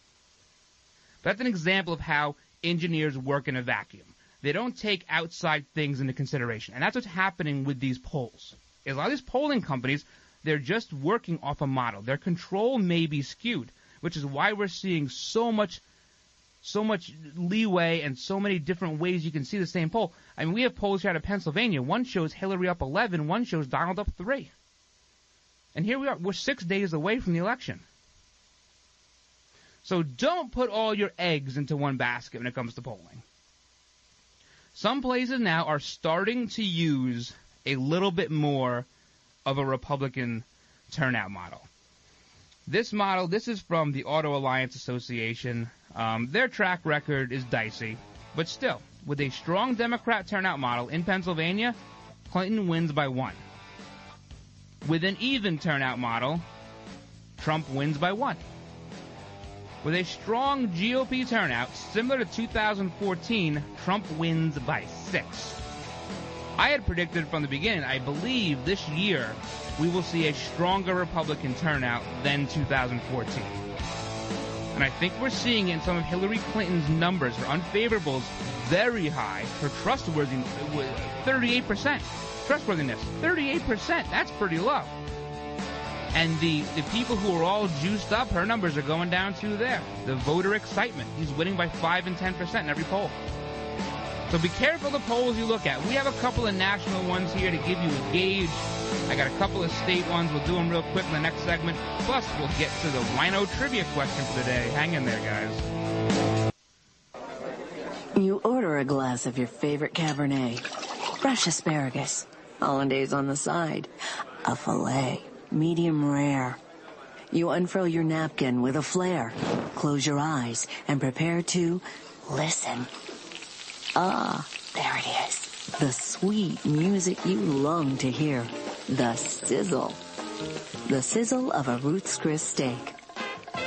But that's an example of how engineers work in a vacuum. They don't take outside things into consideration. And that's what's happening with these polls. A lot of these polling companies, they're just working off a model. Their control may be skewed, which is why we're seeing so much leeway and so many different ways you can see the same poll. I mean, we have polls here out of Pennsylvania. One shows Hillary up 11, one shows Donald up 3. And here we are. We're 6 days away from the election. So don't put all your eggs into one basket when it comes to polling. Some places now are starting to use a little bit more of a Republican turnout model. This model, this is from the Auto Alliance Association. Their track record is dicey, but still, with a strong Democrat turnout model in Pennsylvania, Clinton wins by 1. With an even turnout model, Trump wins by 1. With a strong GOP turnout, similar to 2014, Trump wins by 6. I had predicted from the beginning, I believe this year we will see a stronger Republican turnout than 2014. And I think we're seeing in some of Hillary Clinton's numbers, her unfavorables, very high. Her trustworthiness, 38%. Trustworthiness, 38%. That's pretty low. And the people who are all juiced up, her numbers are going down too there. The voter excitement. He's winning by 5 and 10% in every poll. So be careful the polls you look at. We have a couple of national ones here to give you a gauge. I got a couple of state ones. We'll do them real quick in the next segment. Plus, we'll get to the Ryno trivia question for the day. Hang in there, guys. You order a glass of your favorite Cabernet, fresh asparagus, hollandaise on the side, a filet, medium rare. You unfurl your napkin with a flair, close your eyes, and prepare to listen. Ah, there it is. The sweet music you long to hear. The sizzle. The sizzle of a Ruth's Chris steak.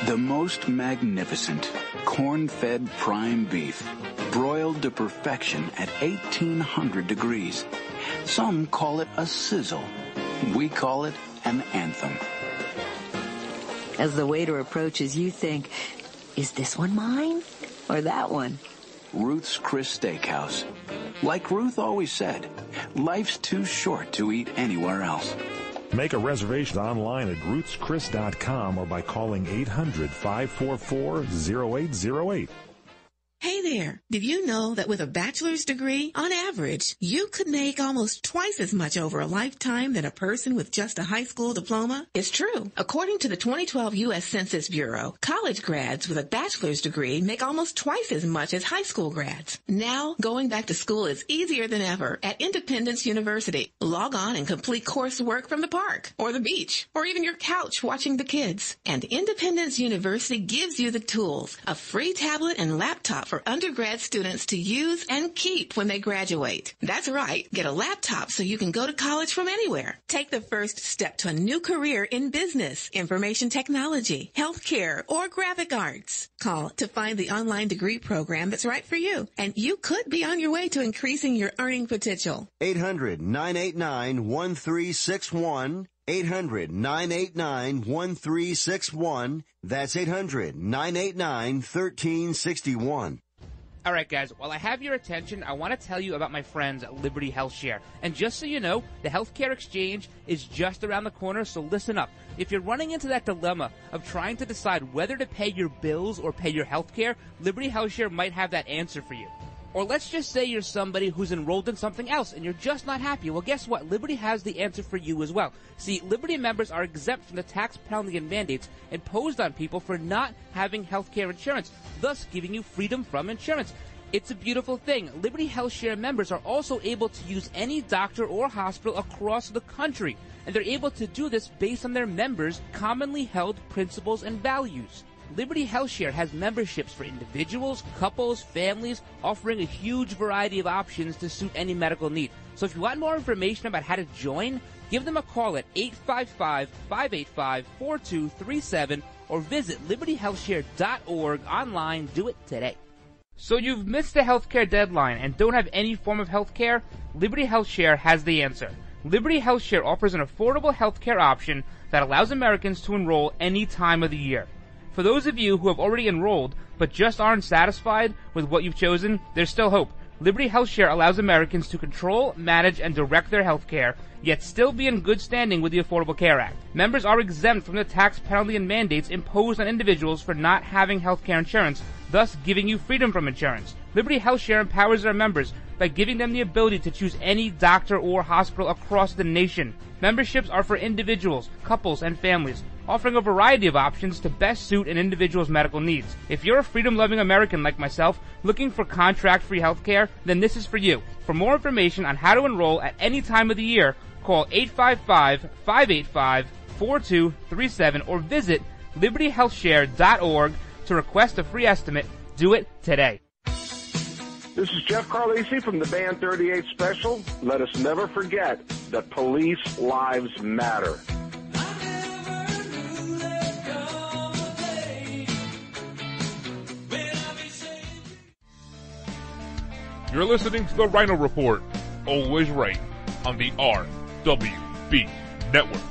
The most magnificent corn-fed prime beef, broiled to perfection at 1800 degrees. Some call it a sizzle. We call it an anthem. As the waiter approaches, you think, is this one mine or that one? Ruth's Chris Steakhouse. Like Ruth always said, life's too short to eat anywhere else. Make a reservation online at ruthschris.com or by calling 800-544-0808. Hey there, did you know that with a bachelor's degree, on average, you could make almost twice as much over a lifetime than a person with just a high school diploma? It's true. According to the 2012 U.S. Census Bureau, college grads with a bachelor's degree make almost twice as much as high school grads. Now, going back to school is easier than ever at Independence University. Log on and complete coursework from the park, or the beach, or even your couch watching the kids. And Independence University gives you the tools, a free tablet and laptop for undergrad students to use and keep when they graduate. That's right. Get a laptop so you can go to college from anywhere. Take the first step to a new career in business, information technology, healthcare, or graphic arts. Call to find the online degree program that's right for you, and you could be on your way to increasing your earning potential. 800-989-1361. 800-989-1361. That's 800-989-1361. All right, guys, while I have your attention, I want to tell you about my friends at Liberty Health Share. And just so you know, the healthcare exchange is just around the corner, so listen up. If you're running into that dilemma of trying to decide whether to pay your bills or pay your healthcare, Liberty Health Share might have that answer for you. Or let's just say you're somebody who's enrolled in something else and you're just not happy. Well, guess what? Liberty has the answer for you as well. See, Liberty members are exempt from the tax penalty and mandates imposed on people for not having health care insurance, thus giving you freedom from insurance. It's a beautiful thing. Liberty Health Share members are also able to use any doctor or hospital across the country, and they're able to do this based on their members' commonly held principles and values. Liberty Health Share has memberships for individuals, couples, families, offering a huge variety of options to suit any medical need. So if you want more information about how to join, give them a call at 855-585-4237 or visit libertyhealthshare.org online. Do it today. So you've missed the healthcare deadline and don't have any form of healthcare? Liberty Health Share has the answer. Liberty Health Share offers an affordable healthcare option that allows Americans to enroll any time of the year. For those of you who have already enrolled but just aren't satisfied with what you've chosen, there's still hope. Liberty Health Share allows Americans to control, manage, and direct their health care, yet still be in good standing with the Affordable Care Act. Members are exempt from the tax penalty and mandates imposed on individuals for not having health care insurance, thus giving you freedom from insurance. Liberty Health Share empowers their members by giving them the ability to choose any doctor or hospital across the nation. Memberships are for individuals, couples, and families, offering a variety of options to best suit an individual's medical needs. If you're a freedom-loving American like myself, looking for contract-free health care, then this is for you. For more information on how to enroll at any time of the year, call 855-585-4237 or visit libertyhealthshare.org to request a free estimate. Do it today. This is Jeff Carlisi from the Band 38 Special. Let us never forget that police lives matter. You're listening to the Ryno Report, always right, on the RWB Network.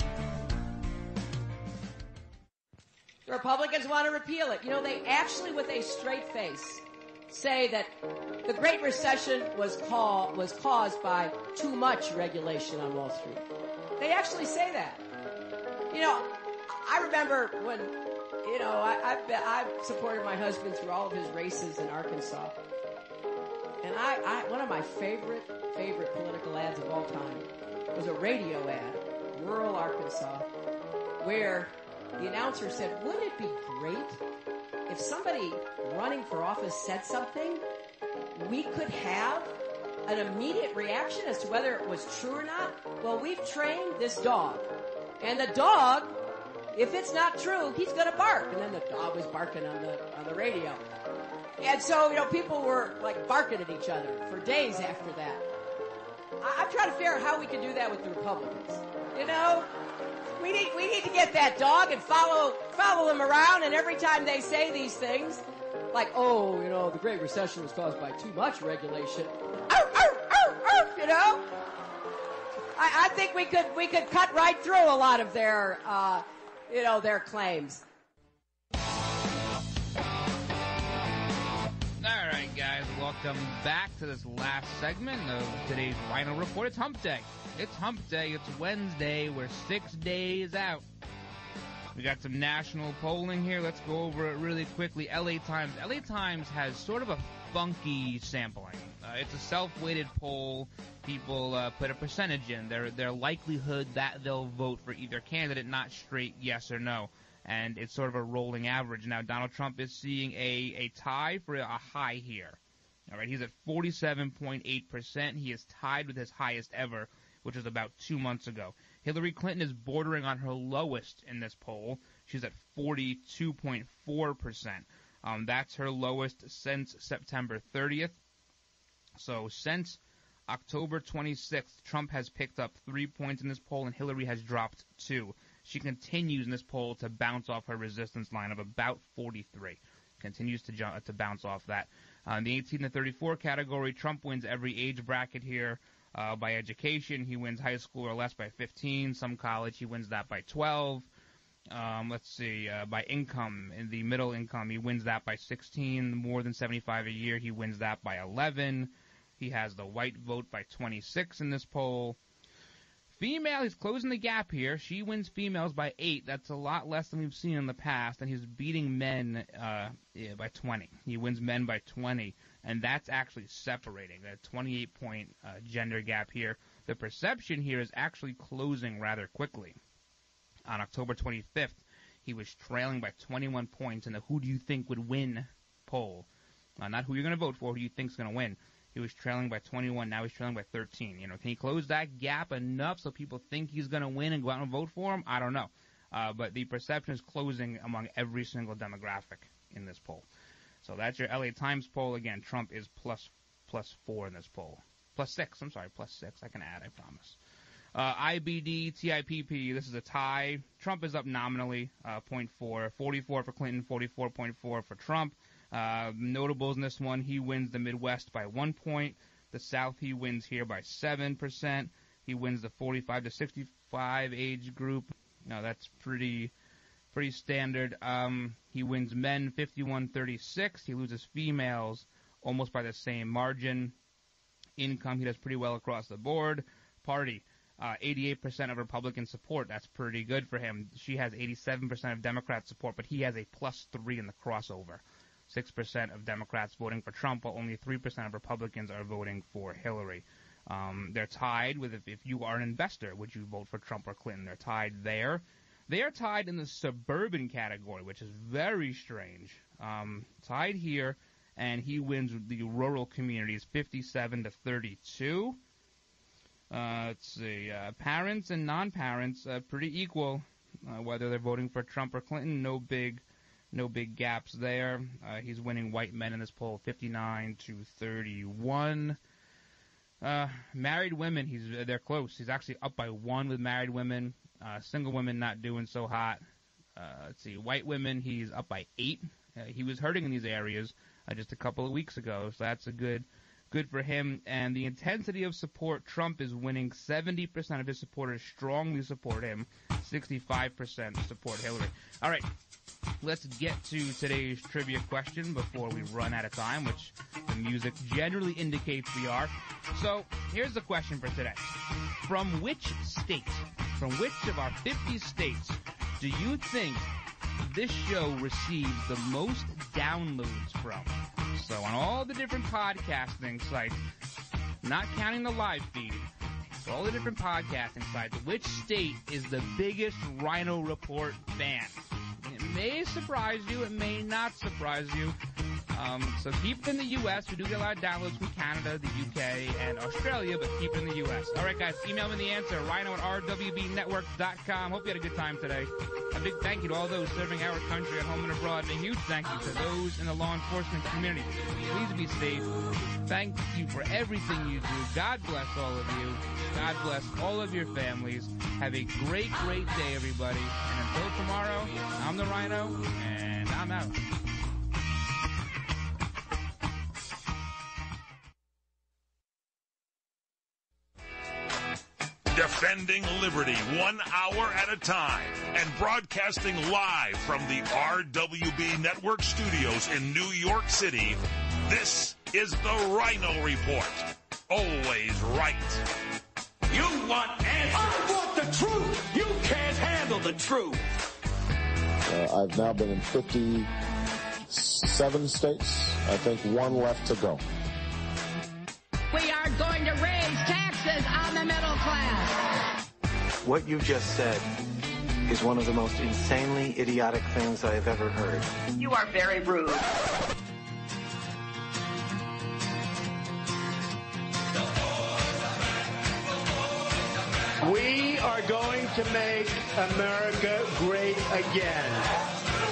The Republicans want to repeal it. You know, they actually, with a straight face, say that the Great Recession was caused by too much regulation on Wall Street. They actually say that. You know, I remember when, I've supported my husband through all of his races in Arkansas. And one of my favorite political ads of all time was a radio ad, rural Arkansas, where the announcer said, wouldn't it be great if somebody running for office said something, we could have an immediate reaction as to whether it was true or not? Well, we've trained this dog. And the dog, if it's not true, he's going to bark. And then the dog was barking on the radio. And so, people were like barking at each other for days after that. I'm trying to figure out how we can do that with the Republicans. We need to get that dog and follow them around, and every time they say these things, like, the Great Recession was caused by too much regulation. I think we could cut right through a lot of their their claims. All right, guys, welcome back to this last segment of today's Ryno Report. It's Hump Day. It's Hump Day. It's Wednesday. We're 6 days out. We got some national polling here. Let's go over it really quickly. LA Times. LA Times has sort of a funky sampling. It's a self-weighted poll. People put a percentage in, their likelihood that they'll vote for either candidate, not straight yes or no. And it's sort of a rolling average. Now, Donald Trump is seeing a tie for a high here. All right, he's at 47.8%. He is tied with his highest ever, which was about 2 months ago. Hillary Clinton is bordering on her lowest in this poll. She's at 42.4%. That's her lowest since September 30th. So since October 26th, Trump has picked up 3 points in this poll, and Hillary has dropped 2. She continues in this poll to bounce off her resistance line of about 43. Continues to bounce off that. In the 18 to 34 category, Trump wins every age bracket here. By education, he wins high school or less by 15. Some college, he wins that by 12. By income, in the middle income, he wins that by 16. More than 75 a year, he wins that by 11. He has the white vote by 26 in this poll. Female, he's closing the gap here. She wins females by 8. That's a lot less than we've seen in the past, and he's beating men by 20. He wins men by 20, and that's actually separating. That 28-point gender gap here. The perception here is actually closing rather quickly. On October 25th, he was trailing by 21 points in the Who Do You Think Would Win poll. Not who you're going to vote for, who you think's going to win. He was trailing by 21, now he's trailing by 13. Can he close that gap enough so people think he's going to win and go out and vote for him? I don't know. But the perception is closing among every single demographic in this poll. So that's your LA Times poll. Again, Trump is plus 4 in this poll. Plus 6. I can add, I promise. IBD, TIPP, this is a tie. Trump is up nominally, 0.4. 44 for Clinton, 44.4 for Trump. Notables in this one, he wins the Midwest by 1 point. The South, he wins here by 7%. He wins the 45 to 65 age group. Now, that's pretty standard. He wins men 51-36. He loses females almost by the same margin. Income, he does pretty well across the board. Party, 88% of Republican support. That's pretty good for him. She has 87% of Democrat support, but he has a +3 in the crossover. 6% of Democrats voting for Trump, while only 3% of Republicans are voting for Hillary. They're tied with if you are an investor, would you vote for Trump or Clinton? They're tied there. They are tied in the suburban category, which is very strange. Tied here, and he wins the rural communities 57-32. Let's see. Parents and non-parents, pretty equal, whether they're voting for Trump or Clinton. No big gaps there. He's winning white men in this poll 59-31. Married women, they're close. He's actually up by 1 with married women. Single women not doing so hot. Let's see. White women, he's up by 8. He was hurting in these areas just a couple of weeks ago, so that's a good for him. And the intensity of support, Trump is winning. 70% of his supporters strongly support him. 65% support Hillary. All right, let's get to today's trivia question before we run out of time, which the music generally indicates we are. So here's the question for today. From which of our 50 states do you think this show receives the most downloads from? So on all the different podcasting sites, not counting the live feed, so all the different podcasting sites, which state is the biggest Ryno Report fan? It may surprise you, it may not surprise you. So keep it in the U.S. We do get a lot of downloads from Canada, the U.K., and Australia, but keep it in the U.S. All right, guys, email me the answer, Ryno@rwbnetwork.com. Hope you had a good time today. A big thank you to all those serving our country at home and abroad, and a huge thank you to those in the law enforcement community. Please be safe. Thank you for everything you do. God bless all of you. God bless all of your families. Have a great, great day, everybody. And until tomorrow, I'm the Ryno, and I'm out. Defending liberty 1 hour at a time and broadcasting live from the RWB Network studios in New York City, this is the Ryno Report. Always right. You want answers. I want the truth. You can't handle the truth. I've now been in 57 states. I think one left to go. We are going to raise taxes on the middle class. What you just said is one of the most insanely idiotic things I have ever heard. You are very rude. We are going to make America great again.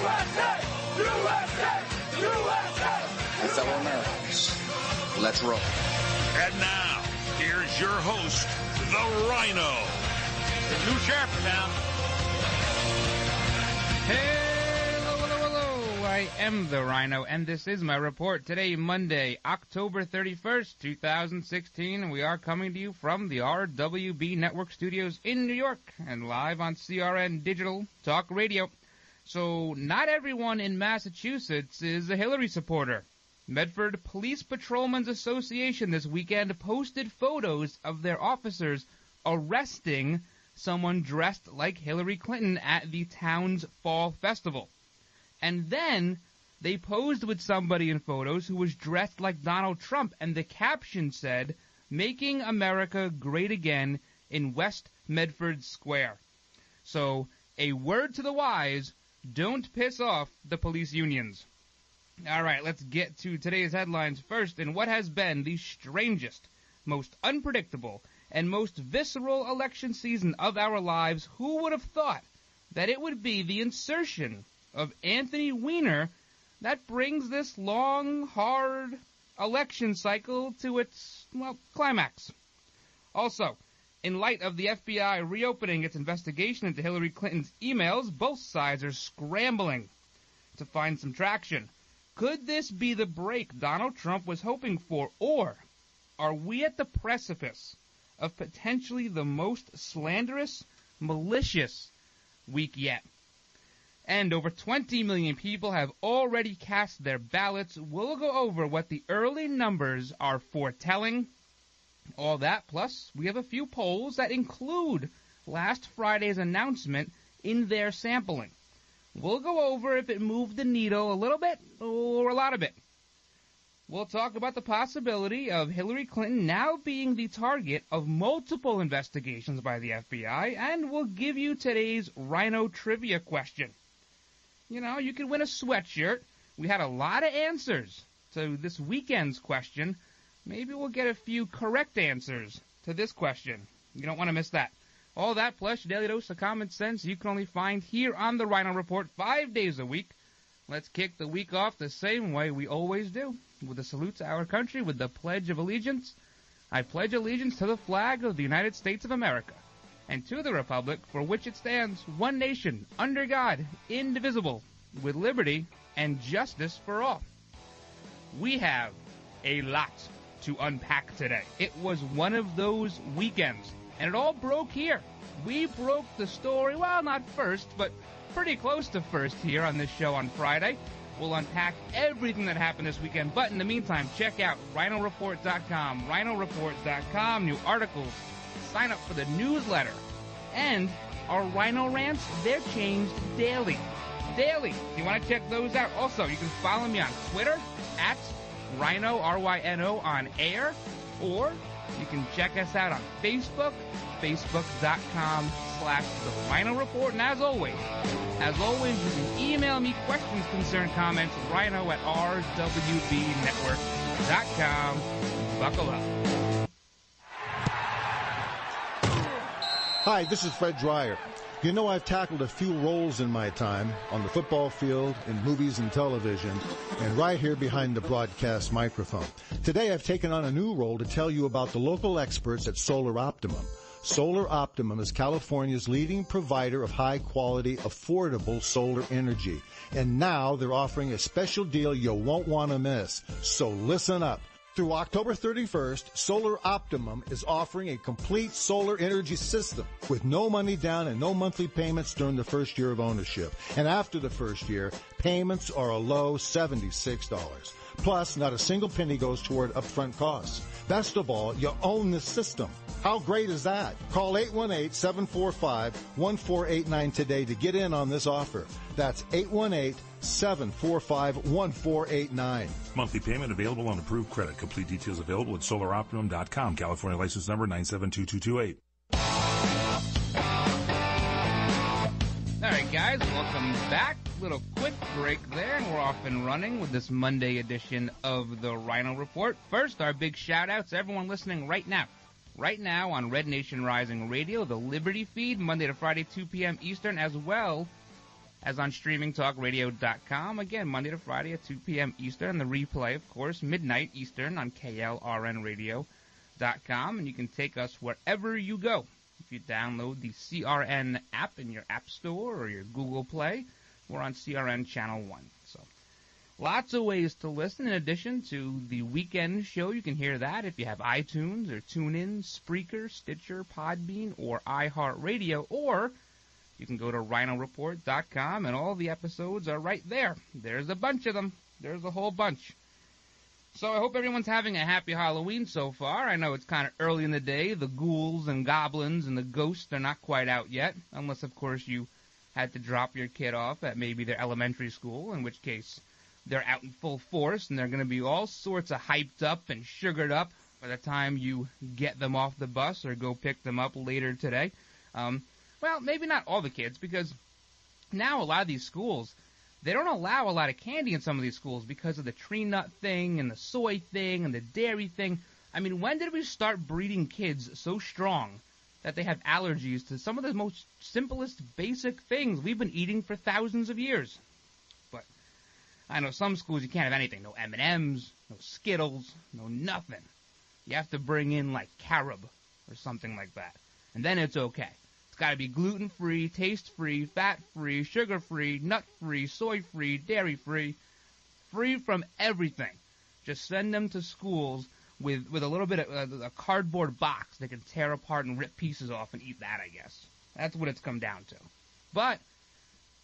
USA! USA! USA! That's our Americans. Let's roll. And now, here's your host, the Ryno. The new sheriff in town. Hello, hello, hello. I am the Ryno, and this is my report. Today, Monday, October 31st, 2016, and we are coming to you from the RWB Network studios in New York and live on CRN Digital Talk Radio. So, not everyone in Massachusetts is a Hillary supporter. Medford Police Patrolmen's Association this weekend posted photos of their officers arresting someone dressed like Hillary Clinton at the town's fall festival. And then they posed with somebody in photos who was dressed like Donald Trump, and the caption said, "Making America Great Again in West Medford Square." So, a word to the wise, don't piss off the police unions. All right, let's get to today's headlines first. In what has been the strangest, most unpredictable, and most visceral election season of our lives, who would have thought that it would be the insertion of Anthony Weiner that brings this long, hard election cycle to its, climax? Also, in light of the FBI reopening its investigation into Hillary Clinton's emails, both sides are scrambling to find some traction. Could this be the break Donald Trump was hoping for, or are we at the precipice of potentially the most slanderous, malicious week yet? And over 20 million people have already cast their ballots. We'll go over what the early numbers are foretelling. All that, plus we have a few polls that include last Friday's announcement in their sampling. We'll go over if it moved the needle a little bit or a lot of it. We'll talk about the possibility of Hillary Clinton now being the target of multiple investigations by the FBI, and we'll give you today's Ryno trivia question. You know, you could win a sweatshirt. We had a lot of answers to this weekend's question. Maybe we'll get a few correct answers to this question. You don't want to miss that. All that plus your daily dose of common sense you can only find here on the Ryno Report 5 days a week. Let's kick the week off the same way we always do, with a salute to our country with the Pledge of Allegiance. I pledge allegiance to the flag of the United States of America and to the republic for which it stands, one nation, under God, indivisible, with liberty and justice for all. We have a lot to unpack today. It was one of those weekends, and it all broke here. We broke the story, well, not first, but pretty close to first here on this show on Friday. We'll unpack everything that happened this weekend, but in the meantime, check out RynoReport.com, RynoReport.com, new articles, sign up for the newsletter, and Our Ryno rants, they're changed daily. Daily. You want to check those out? Also, you can follow me on Twitter at Ryno, R-Y-N-O, on air, or you can check us out on Facebook, facebook.com/The Ryno Report. And as always, you can email me questions, concerns, comments, Ryno at rwbnetwork.com. Buckle up. Hi, this is Fred Dreyer. You know, I've tackled a few roles in my time on the football field, in movies and television, and right here behind the broadcast microphone. Today I've taken on a new role to tell you about the local experts at Solar Optimum. Solar Optimum is California's leading provider of high-quality, affordable solar energy. And now they're offering a special deal you won't want to miss. So listen up. Through October 31st, Solar Optimum is offering a complete solar energy system with no money down and no monthly payments during the first year of ownership. And after the first year, payments are a low $76. Plus, not a single penny goes toward upfront costs. Best of all, you own the system. How great is that? Call 818-745-1489 today to get in on this offer. That's 818-745-1489. Monthly payment available on approved credit. Complete details available at solaroptimum.com. California license number 9722228. All right, guys, welcome back. Little quick break there, and we're off and running with this Monday edition of the Ryno Report. First, our big shout-outs to everyone listening right now. Right now on Red Nation Rising Radio, the Liberty feed, Monday to Friday, 2 p.m. Eastern, as well as on StreamingTalkRadio.com. Again, Monday to Friday at 2 p.m. Eastern. And the replay, of course, midnight Eastern on KLRNRadio.com. And you can take us wherever you go. If you download the CRN app in your App Store or your Google Play, we're on CRN Channel 1. So lots of ways to listen. In addition to the weekend show, you can hear that if you have iTunes or TuneIn, Spreaker, Stitcher, Podbean, or iHeartRadio. Or you can go to RynoReport.com, and all the episodes are right there. There's a bunch of them. There's a whole bunch. So I hope everyone's having a happy Halloween so far. I know it's kind of early in the day. The ghouls and goblins and the ghosts are not quite out yet, unless, of course, you had to drop your kid off at maybe their elementary school, in which case they're out in full force, and they're going to be all sorts of hyped up and sugared up by the time you get them off the bus or go pick them up later today. Well, maybe not all the kids, because now a lot of these schools, they don't allow a lot of candy in some of these schools because of the tree nut thing and the soy thing and the dairy thing. I mean, when did we start breeding kids so strong that they have allergies to some of the most simplest, basic things we've been eating for thousands of years? But I know some schools you can't have anything. No M&Ms, no Skittles, no nothing. You have to bring in, like, carob or something like that. And then it's okay. It's got to be gluten-free, taste-free, fat-free, sugar-free, nut-free, soy-free, dairy-free, free from everything. Just send them to schools with a little bit of a cardboard box they can tear apart and rip pieces off and eat that, I guess. That's what it's come down to. But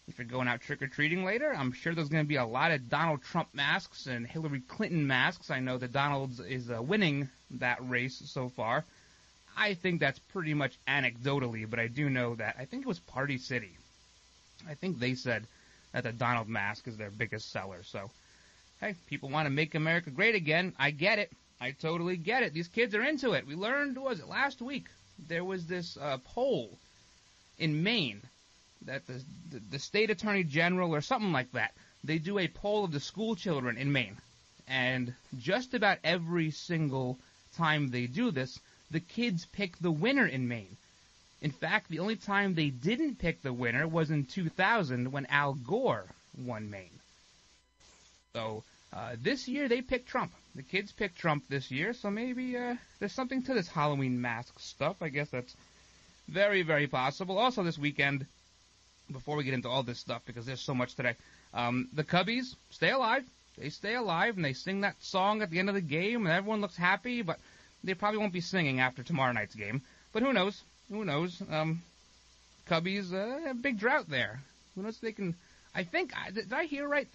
if you're going out trick-or-treating later, I'm sure there's going to be a lot of Donald Trump masks and Hillary Clinton masks. I know that Donald is winning that race so far. I think that's pretty much anecdotally, but I do know that I think it was Party City. I think they said that the Donald mask is their biggest seller. So, hey, people want to make America great again. I get it. I totally get it. These kids are into it. We learned, what was it, last week? There was this poll in Maine that the state attorney general or something like that, they do a poll of the school children in Maine. And just about every single time they do this, the kids pick the winner in Maine. In fact, the only time they didn't pick the winner was in 2000 when Al Gore won Maine. So this year they picked Trump. The kids picked Trump this year, so maybe there's something to this Halloween mask stuff. I guess that's very, very possible. Also this weekend, before we get into all this stuff, because there's so much today, the Cubbies stay alive. They stay alive, and they sing that song at the end of the game, and everyone looks happy, but they probably won't be singing after tomorrow night's game. But who knows? Who knows? Cubbies, a big drought there. Who knows if they can... I think... Did I hear right?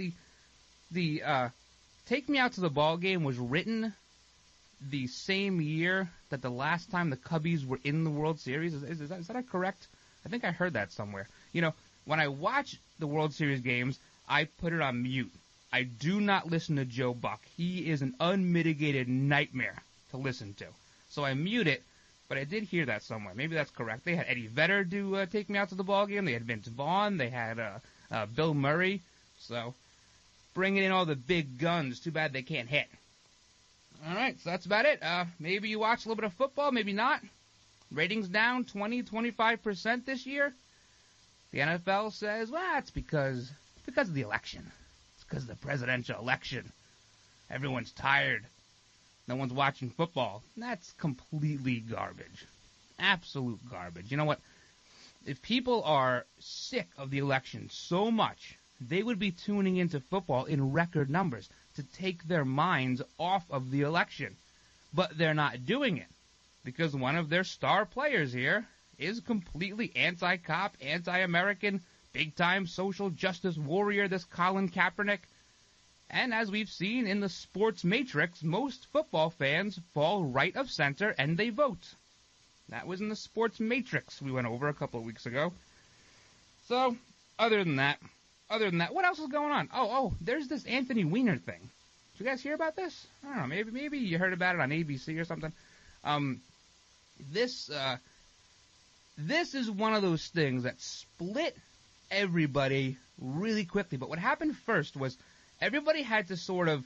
The Take Me Out to the Ball Game was written the same year that the last time the Cubbies were in the World Series. Is that a correct I think I heard that somewhere. You know, when I watch the World Series games, I put it on mute. I do not listen to Joe Buck. He is an unmitigated nightmare to listen to. So I mute it, but I did hear that somewhere. Maybe that's correct. They had Eddie Vedder to take me out to the ball game. They had Vince Vaughn. They had Bill Murray. So bringing in all the big guns. Too bad they can't hit. All right, so that's about it. Maybe you watch a little bit of football, maybe not. Ratings down 20-25% this year. The NFL says, well, it's because of the election. It's because of the presidential election. Everyone's tired. No one's watching football. That's completely garbage. Absolute garbage. You know what? If people are sick of the election so much, they would be tuning into football in record numbers to take their minds off of the election. But they're not doing it because one of their star players here is completely anti-cop, anti-American, big-time social justice warrior, this Colin Kaepernick. And as we've seen in the sports matrix, most football fans fall right of center and they vote. That was in the sports matrix we went over a couple of weeks ago. So, other than that, what else is going on? Oh, there's this Anthony Weiner thing. Did you guys hear about this? I don't know, maybe you heard about it on ABC or something. This is one of those things that split everybody really quickly. But what happened first was everybody had to sort of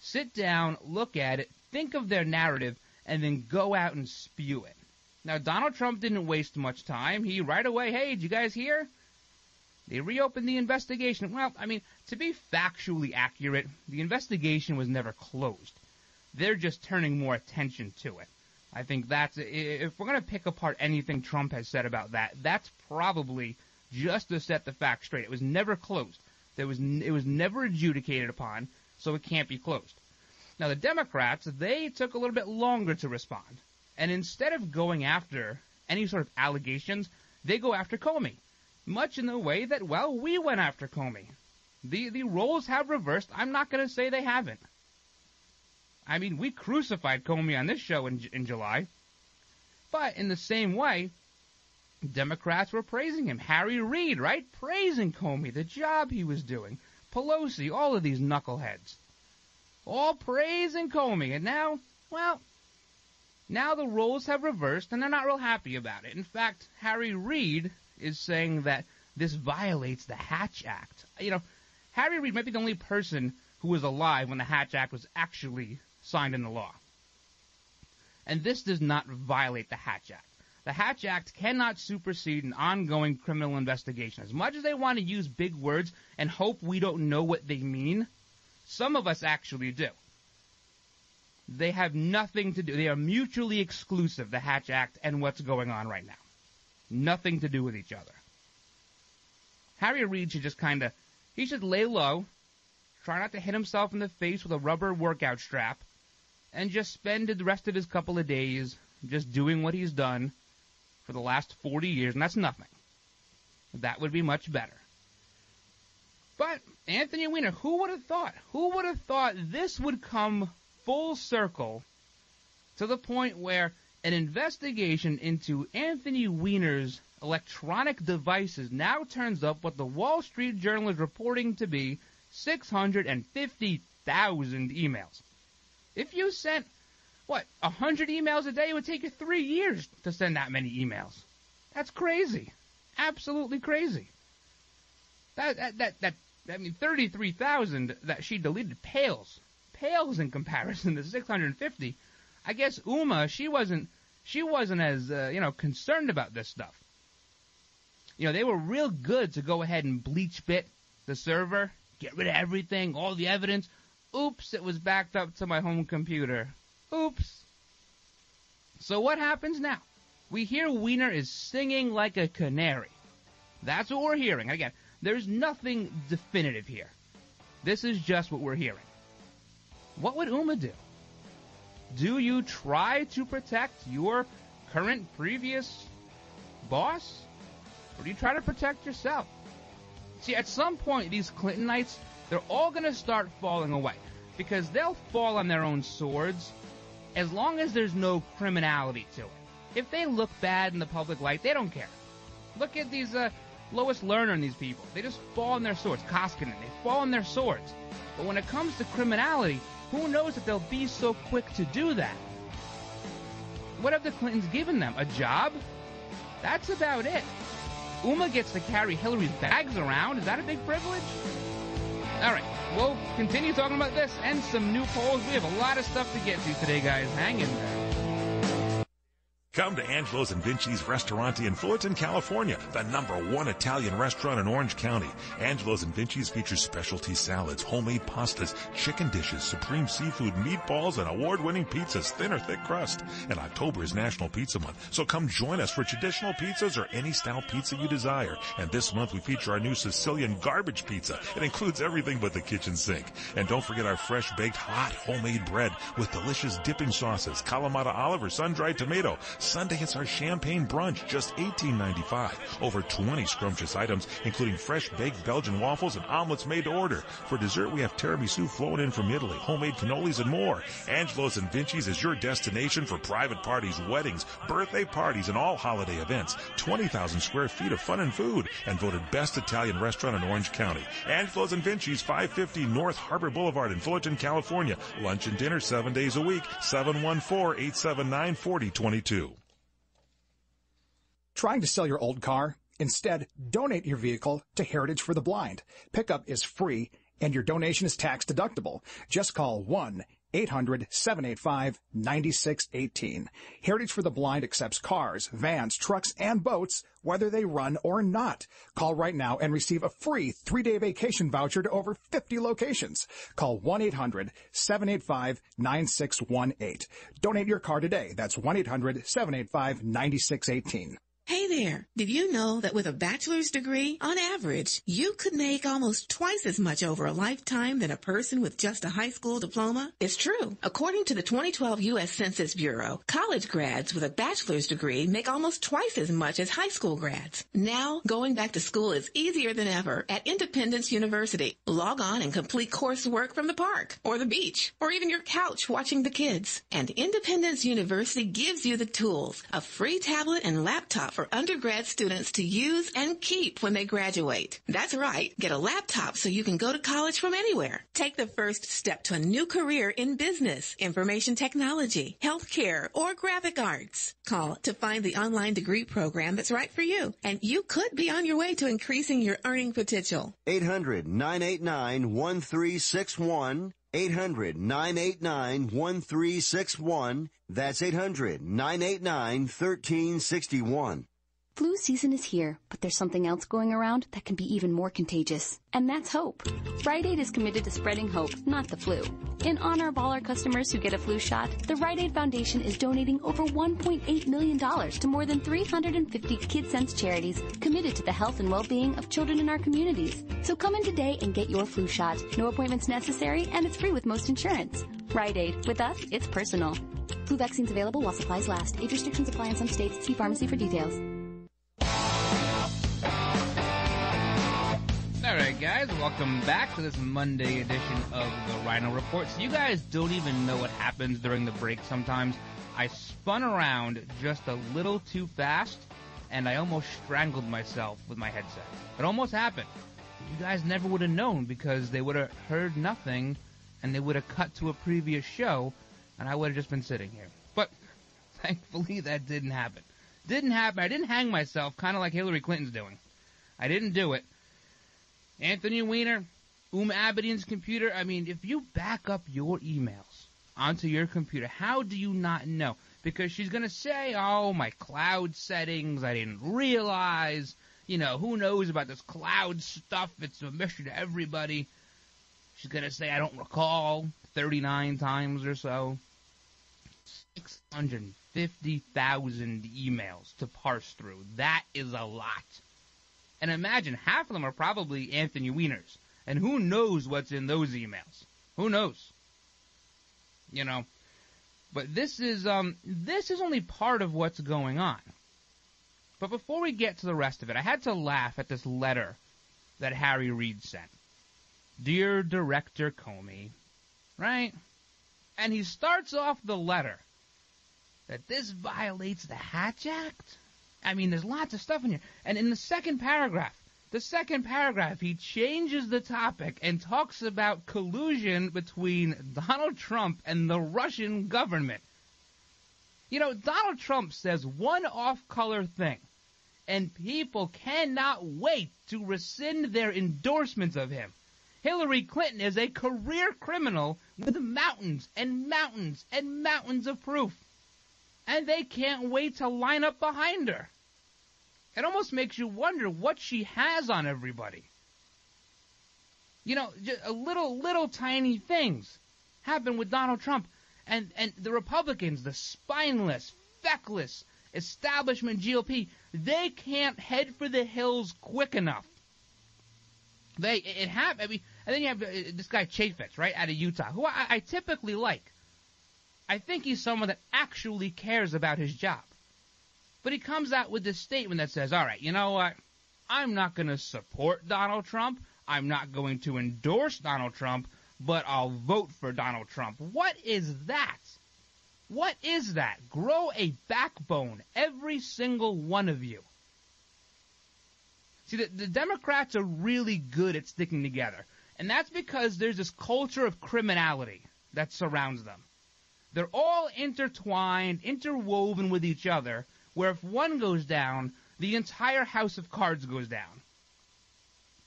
sit down, look at it, think of their narrative, and then go out and spew it. Now, Donald Trump didn't waste much time. He right away, hey, did you guys hear? They reopened the investigation. Well, I mean, to be factually accurate, the investigation was never closed. They're just turning more attention to it. I think that's, if we're going to pick apart anything Trump has said about that, that's probably just to set the facts straight. It was never closed. It was never adjudicated upon, so it can't be closed. Now, the Democrats, they took a little bit longer to respond. And instead of going after any sort of allegations, they go after Comey. Much in the way that, well, we went after Comey. The roles have reversed. I'm not going to say they haven't. I mean, we crucified Comey on this show in July. But in the same way, Democrats were praising him. Harry Reid, right? Praising Comey, the job he was doing. Pelosi, all of these knuckleheads. All praising Comey. And now, well, now the roles have reversed, and they're not real happy about it. In fact, Harry Reid is saying that this violates the Hatch Act. You know, Harry Reid might be the only person who was alive when the Hatch Act was actually signed into law. And this does not violate the Hatch Act. The Hatch Act cannot supersede an ongoing criminal investigation. As much as they want to use big words and hope we don't know what they mean, some of us actually do. They have nothing to do. They are mutually exclusive, the Hatch Act and what's going on right now. Nothing to do with each other. Harry Reid should just he should lay low, try not to hit himself in the face with a rubber workout strap, and just spend the rest of his couple of days just doing what he's done for the last 40 years, and that's nothing. That would be much better. But Anthony Weiner, who would have thought? Who would have thought this would come full circle to the point where an investigation into Anthony Weiner's electronic devices now turns up what the Wall Street Journal is reporting to be 650,000 emails. If you sent, 100 emails a day, it would take you 3 years to send that many emails. That's crazy. Absolutely crazy. 33,000 that she deleted pales in comparison to 650. I guess Uma, she wasn't as concerned about this stuff. You know, they were real good to go ahead and bleach bit the server, get rid of everything, all the evidence. Oops, it was backed up to my home computer. Oops. So what happens now? We hear Weiner is singing like a canary. That's what we're hearing. Again, there's nothing definitive here. This is just what we're hearing. What would Uma do? Do you try to protect your current, previous boss? Or do you try to protect yourself? See, at some point, these Clintonites, they're all going to start falling away. Because they'll fall on their own swords as long as there's no criminality to it. If they look bad in the public light, they don't care. Look at these lowest learner in these people. They just fall on their swords. Koskinen, they fall on their swords. But when it comes to criminality, who knows if they'll be so quick to do that? What have the Clintons given them? A job? That's about it. Uma gets to carry Hillary's bags around. Is that a big privilege? All right, we'll continue talking about this and some new polls. We have a lot of stuff to get to today, guys. Hang in there. Come to Angelo's and Vinci's Restaurante in Fullerton, California, the #1 Italian restaurant in Orange County. Angelo's and Vinci's features specialty salads, homemade pastas, chicken dishes, supreme seafood, meatballs, and award-winning pizzas, thin or thick crust. And October is National Pizza Month, so come join us for traditional pizzas or any style pizza you desire. And this month we feature our new Sicilian garbage pizza. It includes everything but the kitchen sink. And don't forget our fresh-baked, hot, homemade bread with delicious dipping sauces, Kalamata olive or sun-dried tomato. Sunday, it's our champagne brunch, just $18.95. Over 20 scrumptious items, including fresh-baked Belgian waffles and omelets made to order. For dessert, we have tiramisu flown in from Italy, homemade cannolis, and more. Angelo's and Vinci's is your destination for private parties, weddings, birthday parties, and all holiday events. 20,000 square feet of fun and food, and voted best Italian restaurant in Orange County. Angelo's and Vinci's, 550 North Harbor Boulevard in Fullerton, California. Lunch and dinner 7 days a week, 714-879-4022. Trying to sell your old car? Instead, donate your vehicle to Heritage for the Blind. Pickup is free, and your donation is tax deductible. Just call 1-800-785-9618. Heritage for the Blind accepts cars, vans, trucks, and boats, whether they run or not. Call right now and receive a free 3-day vacation voucher to over 50 locations. Call 1-800-785-9618. Donate your car today. That's 1-800-785-9618. Hey there, did you know that with a bachelor's degree, on average, you could make almost twice as much over a lifetime than a person with just a high school diploma? It's true. According to the 2012 U.S. Census Bureau, college grads with a bachelor's degree make almost twice as much as high school grads. Now, going back to school is easier than ever at Independence University. Log on and complete coursework from the park, or the beach, or even your couch watching the kids. And Independence University gives you the tools, a free tablet and laptop for undergrad students to use and keep when they graduate. That's right. Get a laptop so you can go to college from anywhere. Take the first step to a new career in business, information technology, healthcare, or graphic arts. Call to find the online degree program that's right for you, and you could be on your way to increasing your earning potential. 800-989-1361. 800-989-1361. That's 800-989-1361. Flu season is here, but there's something else going around that can be even more contagious, and that's hope. Rite Aid is committed to spreading hope, not the flu. In honor of all our customers who get a flu shot, the Rite Aid Foundation is donating over $1.8 million to more than 350 KidSense charities committed to the health and well-being of children in our communities. So come in today and get your flu shot. No appointments necessary, and it's free with most insurance. Rite Aid. With us, it's personal. Flu vaccines available while supplies last. Age restrictions apply in some states. See pharmacy for details. All right, guys, welcome back to this Monday edition of the Ryno Report. So you guys don't even know what happens during the break sometimes. I spun around just a little too fast, and I almost strangled myself with my headset. It almost happened. You guys never would have known because they would have heard nothing, and they would have cut to a previous show, and I would have just been sitting here. But thankfully, that didn't happen. Didn't happen. I didn't hang myself, kind of like Hillary Clinton's doing. I didn't do it. Anthony Weiner, Abedin's computer. I mean, if you back up your emails onto your computer, how do you not know? Because she's going to say, oh, my cloud settings, I didn't realize. You know, who knows about this cloud stuff? It's a mystery to everybody. She's going to say, I don't recall, 39 times or so. 650,000 emails to parse through. That is a lot. And imagine, half of them are probably Anthony Weiner's. And who knows what's in those emails? Who knows? You know. But this is only part of what's going on. But before we get to the rest of it, I had to laugh at this letter that Harry Reid sent. Dear Director Comey, right? And he starts off the letter that this violates the Hatch Act. I mean, there's lots of stuff in here. And in the second paragraph, he changes the topic and talks about collusion between Donald Trump and the Russian government. You know, Donald Trump says one off-color thing, and people cannot wait to rescind their endorsements of him. Hillary Clinton is a career criminal with mountains and mountains and mountains of proof. And they can't wait to line up behind her. It almost makes you wonder what she has on everybody. You know, just little tiny things happen with Donald Trump. And the Republicans, the spineless, feckless establishment GOP, they can't head for the hills quick enough. And then you have this guy Chaffetz, right, out of Utah, who I typically like. I think he's someone that actually cares about his job. But he comes out with this statement that says, all right, you know what? I'm not going to support Donald Trump. I'm not going to endorse Donald Trump, but I'll vote for Donald Trump. What is that? What is that? Grow a backbone, every single one of you. See, the Democrats are really good at sticking together. And that's because there's this culture of criminality that surrounds them. They're all intertwined, interwoven with each other, where if one goes down, the entire house of cards goes down.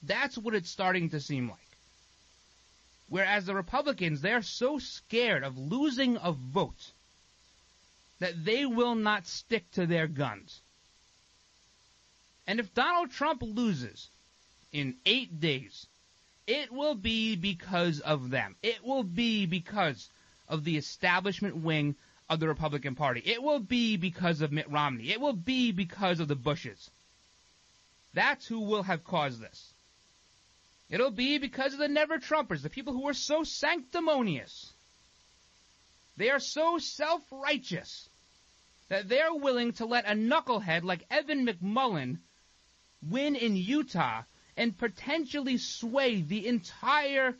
That's what it's starting to seem like. Whereas the Republicans, they're so scared of losing a vote that they will not stick to their guns. And if Donald Trump loses in 8 days, it will be because of them. It will be because of the establishment wing of the Republican Party. It will be because of Mitt Romney. It will be because of the Bushes. That's who will have caused this. It'll be because of the never-Trumpers, the people who are so sanctimonious. They are so self-righteous that they're willing to let a knucklehead like Evan McMullin win in Utah and potentially sway the entire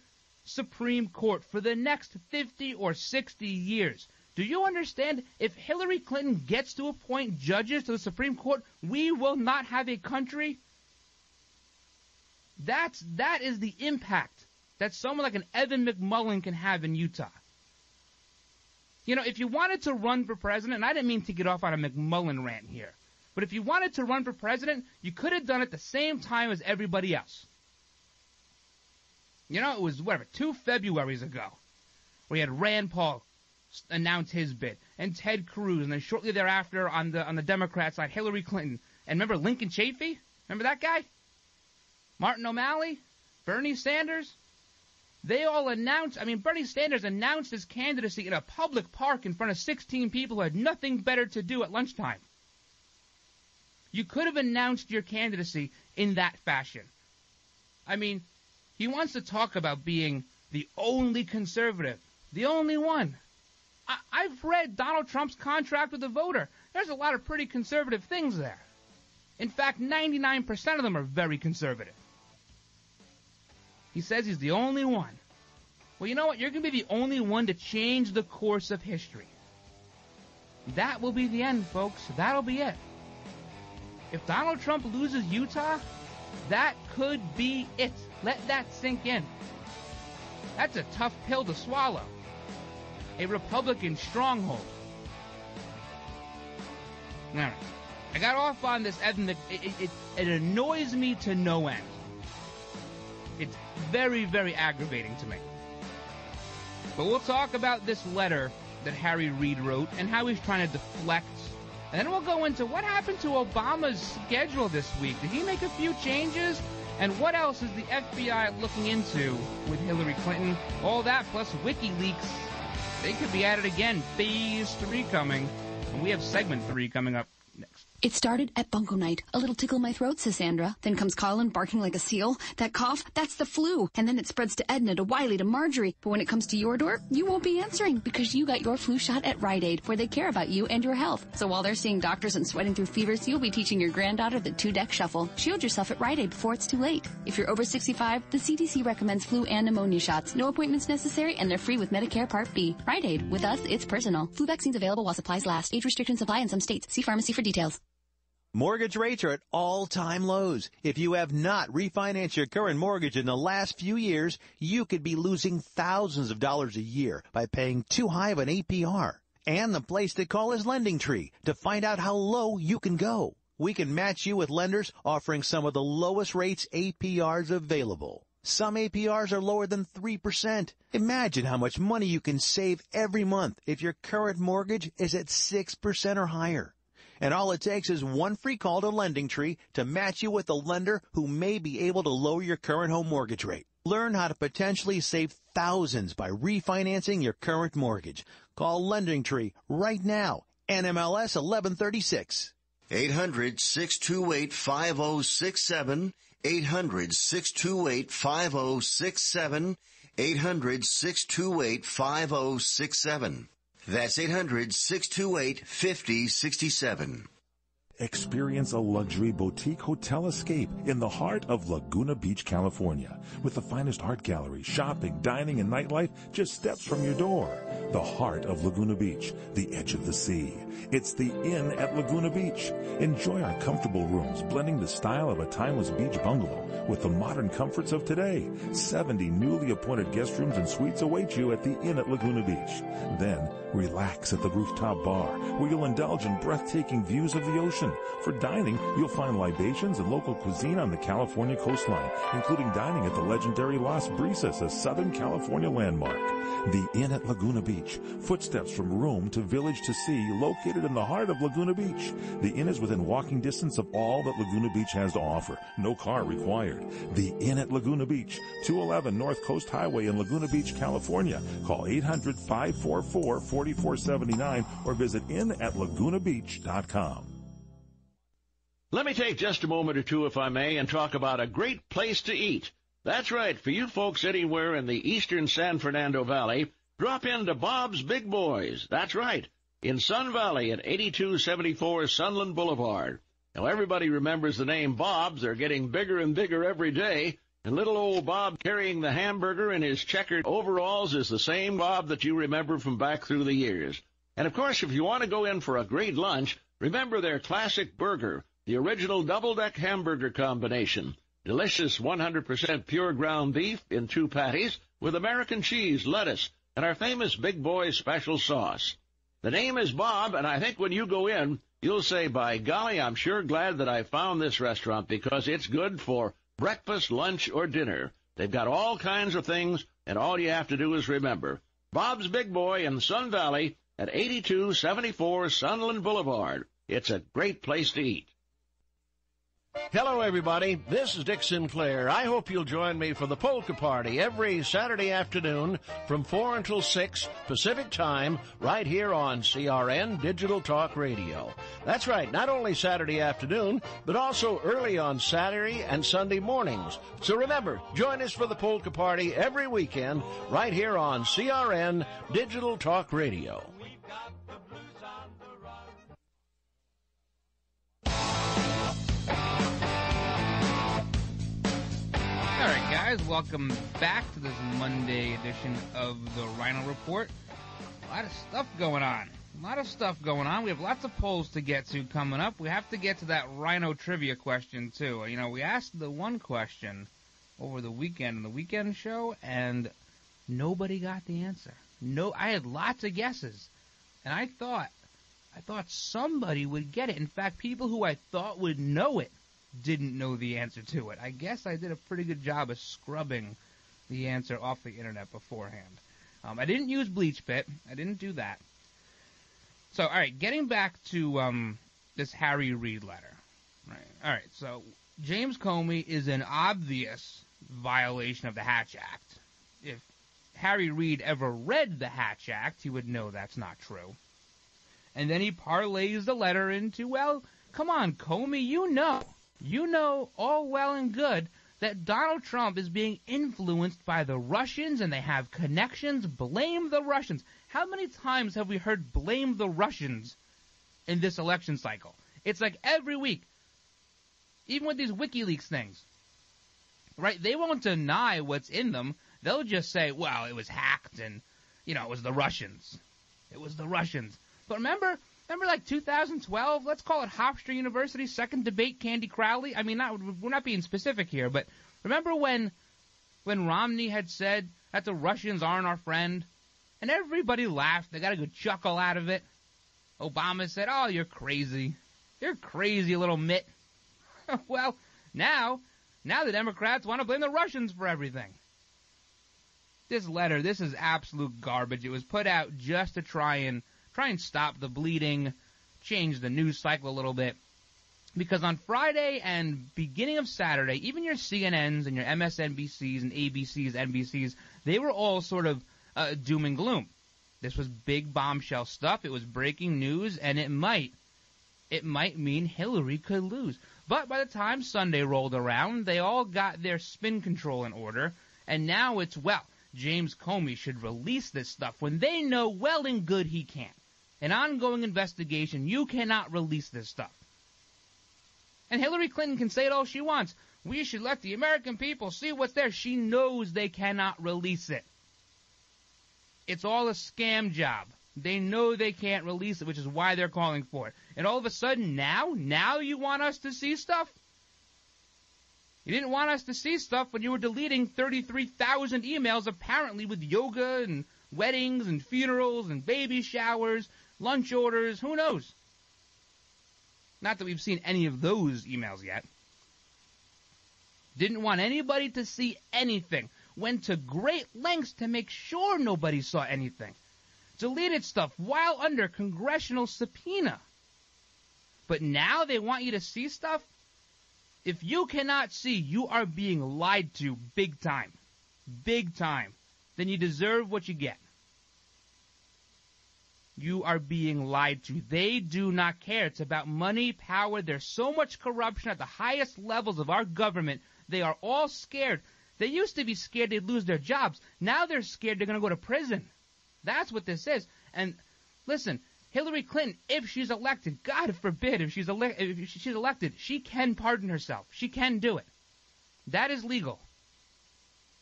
Supreme Court for the next 50 or 60 years. Do you understand? If Hillary Clinton gets to appoint judges to the Supreme Court, we will not have a country. That is the impact that someone like an Evan McMullin can have in Utah. You know, if you wanted to run for president, and I didn't mean to get off on a McMullin rant here, but if you wanted to run for president, you could have done it the same time as everybody else. You know, it was, 2 Februaries ago, where you had Rand Paul announce his bid, and Ted Cruz, and then shortly thereafter on the Democrat side, Hillary Clinton. And remember Lincoln Chafee? Remember that guy? Martin O'Malley? Bernie Sanders? They all announced, Bernie Sanders announced his candidacy in a public park in front of 16 people who had nothing better to do at lunchtime. You could have announced your candidacy in that fashion. He wants to talk about being the only conservative, the only one. I've read Donald Trump's contract with the voter. There's a lot of pretty conservative things there. In fact, 99% of them are very conservative. He says he's the only one. Well, you know what? You're going to be the only one to change the course of history. That will be the end, folks. That'll be it. If Donald Trump loses Utah, that could be it. Let that sink in. That's a tough pill to swallow. A Republican stronghold. All right. I got off on this, Evan. It annoys me to no end. It's very, very aggravating to me. But we'll talk about this letter that Harry Reid wrote and how he's trying to deflect. And then we'll go into what happened to Obama's schedule this week. Did he make a few changes? And what else is the FBI looking into with Hillary Clinton? All that plus WikiLeaks. They could be at it again. Phase 3 coming. And we have segment 3 coming up next. It started at Bunko night. A little tickle in my throat, says Sandra. Then comes Colin barking like a seal. That cough, that's the flu. And then it spreads to Edna, to Wiley, to Marjorie. But when it comes to your door, you won't be answering because you got your flu shot at Rite Aid, where they care about you and your health. So while they're seeing doctors and sweating through fevers, you'll be teaching your granddaughter the 2-deck shuffle. Shield yourself at Rite Aid before it's too late. If you're over 65, the CDC recommends flu and pneumonia shots. No appointments necessary, and they're free with Medicare Part B. Rite Aid. With us, it's personal. Flu vaccines available while supplies last. Age restrictions apply in some states. See pharmacy for details. Mortgage rates are at all-time lows. If you have not refinanced your current mortgage in the last few years, you could be losing thousands of dollars a year by paying too high of an APR. And the place to call is LendingTree to find out how low you can go. We can match you with lenders offering some of the lowest rates APRs available. Some APRs are lower than 3%. Imagine how much money you can save every month if your current mortgage is at 6% or higher. And all it takes is one free call to LendingTree to match you with a lender who may be able to lower your current home mortgage rate. Learn how to potentially save thousands by refinancing your current mortgage. Call LendingTree right now. NMLS 1136. 800-628-5067. 800-628-5067. 800-628-5067. That's 800-628-5067. Experience a luxury boutique hotel escape in the heart of Laguna Beach, California, with the finest art gallery, shopping, dining, and nightlife just steps from your door. The heart of Laguna Beach, the edge of the sea. It's the Inn at Laguna Beach. Enjoy our comfortable rooms, blending the style of a timeless beach bungalow with the modern comforts of today. 70 newly appointed guest rooms and suites await you at the Inn at Laguna Beach. Then, relax at the rooftop bar, where you'll indulge in breathtaking views of the ocean. For dining, you'll find libations and local cuisine on the California coastline, including dining at the legendary Las Brisas, a Southern California landmark. The Inn at Laguna Beach, footsteps from room to village to sea, located in the heart of Laguna Beach. The Inn is within walking distance of all that Laguna Beach has to offer. No car required. The Inn at Laguna Beach, 211 North Coast Highway in Laguna Beach, California. Call 800-544-4479 or visit inatlagunabeach.com. Let me take just a moment or two, if I may, and talk about a great place to eat. That's right. For you folks anywhere in the eastern San Fernando Valley, drop into Bob's Big Boys. That's right. In Sun Valley at 8274 Sunland Boulevard. Now, everybody remembers the name Bob's. They're getting bigger and bigger every day. And little old Bob carrying the hamburger in his checkered overalls is the same Bob that you remember from back through the years. And, of course, if you want to go in for a great lunch, remember their classic burger, the original double-deck hamburger combination. Delicious 100% pure ground beef in 2 patties with American cheese, lettuce, and our famous Big Boy special sauce. The name is Bob, and I think when you go in, you'll say, by golly, I'm sure glad that I found this restaurant because it's good for breakfast, lunch, or dinner. They've got all kinds of things, and all you have to do is remember. Bob's Big Boy in Sun Valley at 8274 Sunland Boulevard. It's a great place to eat. Hello, everybody. This is Dick Sinclair. I hope you'll join me for the Polka Party every Saturday afternoon from 4 until 6 Pacific Time right here on CRN Digital Talk Radio. That's right, not only Saturday afternoon, but also early on Saturday and Sunday mornings. So remember, join us for the Polka Party every weekend right here on CRN Digital Talk Radio. All right, guys, welcome back to this Monday edition of the Ryno Report. A lot of stuff going on. We have lots of polls to get to coming up. We have to get to that Ryno trivia question, too. You know, we asked the one question over the weekend in the weekend show, and nobody got the answer. No, I had lots of guesses, and I thought somebody would get it. In fact, people who I thought would know it didn't know the answer to it. I guess I did a pretty good job of scrubbing the answer off the internet beforehand. I didn't use Bleach Pit. I didn't do that. So, all right, getting back to this Harry Reid letter. Right. All right, so James Comey is an obvious violation of the Hatch Act. If Harry Reid ever read the Hatch Act, he would know that's not true. And then he parlays the letter into, well, come on, Comey, you know all well and good that Donald Trump is being influenced by the Russians and they have connections. Blame the Russians. How many times have we heard blame the Russians in this election cycle? It's like every week, even with these WikiLeaks things, right? They won't deny what's in them. They'll just say, well, it was hacked and, it was the Russians. It was the Russians. But remember Remember, like 2012? Let's call it Hofstra University's second debate, Candy Crowley. I mean, we're not being specific here, but remember when Romney had said that the Russians aren't our friend? And everybody laughed. They got a good chuckle out of it. Obama said, "Oh, you're crazy. You're crazy, little mitt." Well, now the Democrats want to blame the Russians for everything. This letter, this is absolute garbage. It was put out just to try and stop the bleeding, change the news cycle a little bit. Because on Friday and beginning of Saturday, even your CNNs and your MSNBCs and ABCs, NBCs, they were all sort of doom and gloom. This was big bombshell stuff. It was breaking news, and it might mean Hillary could lose. But by the time Sunday rolled around, they all got their spin control in order, and now it's, well, James Comey should release this stuff when they know well and good he can't. An ongoing investigation, you cannot release this stuff. And Hillary Clinton can say it all she wants. We should let the American people see what's there. She knows they cannot release it. It's all a scam job. They know they can't release it, which is why they're calling for it. And all of a sudden, now you want us to see stuff? You didn't want us to see stuff when you were deleting 33,000 emails, apparently with yoga and weddings and funerals and baby showers, lunch orders, who knows? Not that we've seen any of those emails yet. Didn't want anybody to see anything. Went to great lengths to make sure nobody saw anything. Deleted stuff while under congressional subpoena. But now they want you to see stuff? If you cannot see, you are being lied to big time. Big time. Then you deserve what you get. You are being lied to. They do not care. It's about money, power. There's so much corruption at the highest levels of our government. They are all scared. They used to be scared they'd lose their jobs. Now they're scared they're going to go to prison. That's what this is. And listen, Hillary Clinton, if she's elected, God forbid, if she's elected, she can pardon herself. She can do it. That is legal.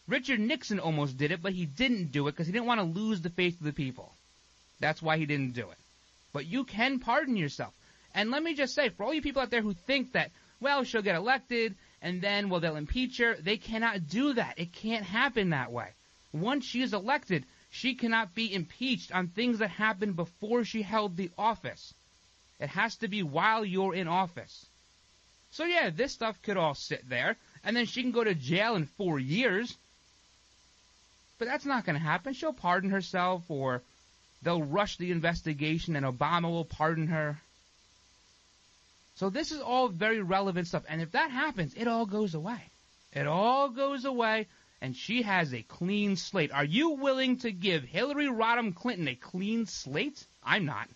Richard Nixon almost did it, but he didn't do it because he didn't want to lose the faith of the people. That's why he didn't do it. But you can pardon yourself. And let me just say, for all you people out there who think that, well, she'll get elected, and then, well, they'll impeach her, they cannot do that. It can't happen that way. Once she is elected, she cannot be impeached on things that happened before she held the office. It has to be while you're in office. So, yeah, this stuff could all sit there, and then she can go to jail in 4 years. But that's not going to happen. She'll pardon herself, or they'll rush the investigation and Obama will pardon her. So this is all very relevant stuff. And if that happens, it all goes away. It all goes away, and she has a clean slate. Are you willing to give Hillary Rodham Clinton a clean slate? I'm not.